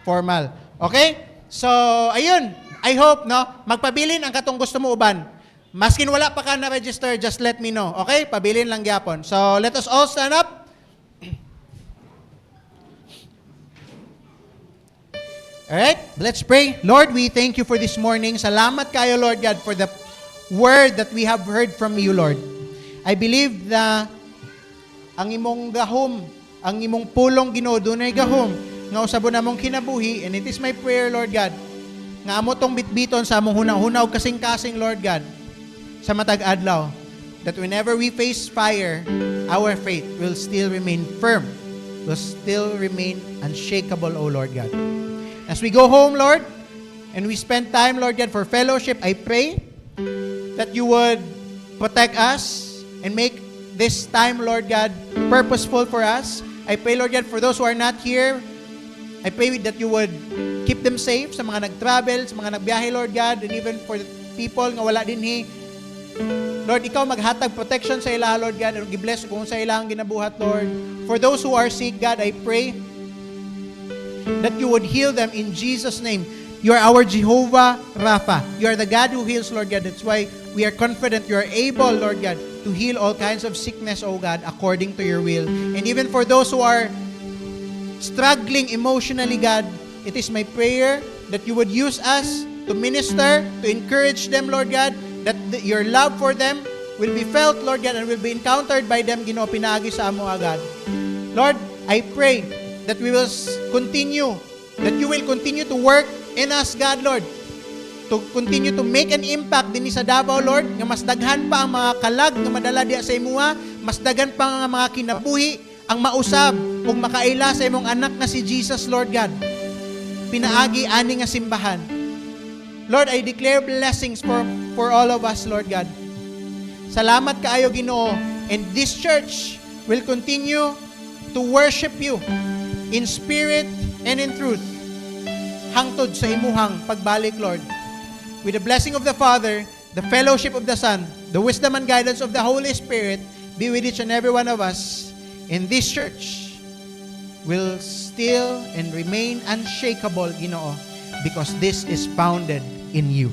Speaker 2: formal. Okay? So, ayun. I hope, no, magpabilin ang katong gusto mo uban. Maskin wala pa ka na-register, just let me know. Okay? Pabilin lang gyapon. So, let us all stand up. Alright? Let's pray. Lord, we thank you for this morning. Salamat kayo, Lord God, for the word that we have heard from you, Lord. I believe na ang imong gahom, ang imong pulong Ginoo dunay gahom nga usabon namong kinabuhi, and it is my prayer, Lord God, nga amo tong bitbiton sa among hunaw-hunaw kasing-kasing, Lord God, sa matag adlaw, that whenever we face fire, our faith will still remain firm, will still remain unshakable, O Lord God. As we go home, Lord, and we spend time, Lord God, for fellowship, I pray that you would protect us and make this time, Lord God, purposeful for us. I pray, Lord God, for those who are not here, I pray that you would keep them safe sa mga nag-travel, sa mga nagbiyahe, Lord God, and even for the people nga wala dinhi. Lord, ikaw maghatag protection sa ila, Lord God, and i-bless kung sa ilang ginabuhat, Lord. For those who are sick, God, I pray that you would heal them in Jesus' name. You are our Jehovah Rapha. You are the God who heals, Lord God. That's why we are confident you are able, Lord God, to heal all kinds of sickness, O God, according to your will. And even for those who are struggling emotionally, God, it is my prayer that you would use us to minister, to encourage them, Lord God, that your love for them will be felt, Lord God, and will be encountered by them, Ginoo, pinaagi sa amo, God. Lord, I pray that we will continue, that you will continue to work in us, God, Lord, to continue to make an impact din sa Davao, Lord, nga mas daghan pa ang mga kalag nga madala diya sa imuha, mas daghan pa ang mga kinabuhi, ang mausab, ug makaila sa imong anak na si Jesus, Lord God. Pinaagi ani nga simbahan. Lord, I declare blessings for all of us, Lord God. Salamat kaayo, Ginoo, and this church will continue to worship you in spirit and in truth, hangtod sa imuhang pagbalik, Lord. With the blessing of the Father, the fellowship of the Son, the wisdom and guidance of the Holy Spirit, be with each and every one of us. In this church will still and remain unshakable, Ginoo, because this is founded in you.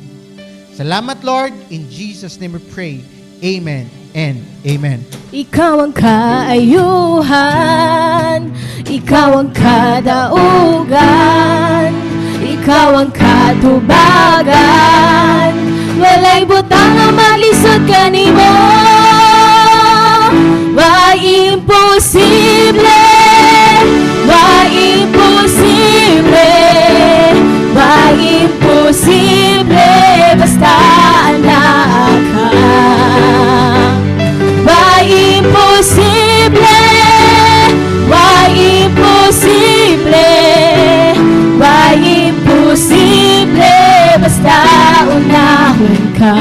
Speaker 2: Salamat, Lord. In Jesus' name we pray. Amen. and amen.
Speaker 1: Ikaw ang kaayuhan, ikaw ang kadaugan, ikaw ang katubagan, walay butang ang malisod kanimo. Why imposible, why imposible, why imposible, basta anak ka. Why imposible, why imposible, why imposible, basta unahon ka.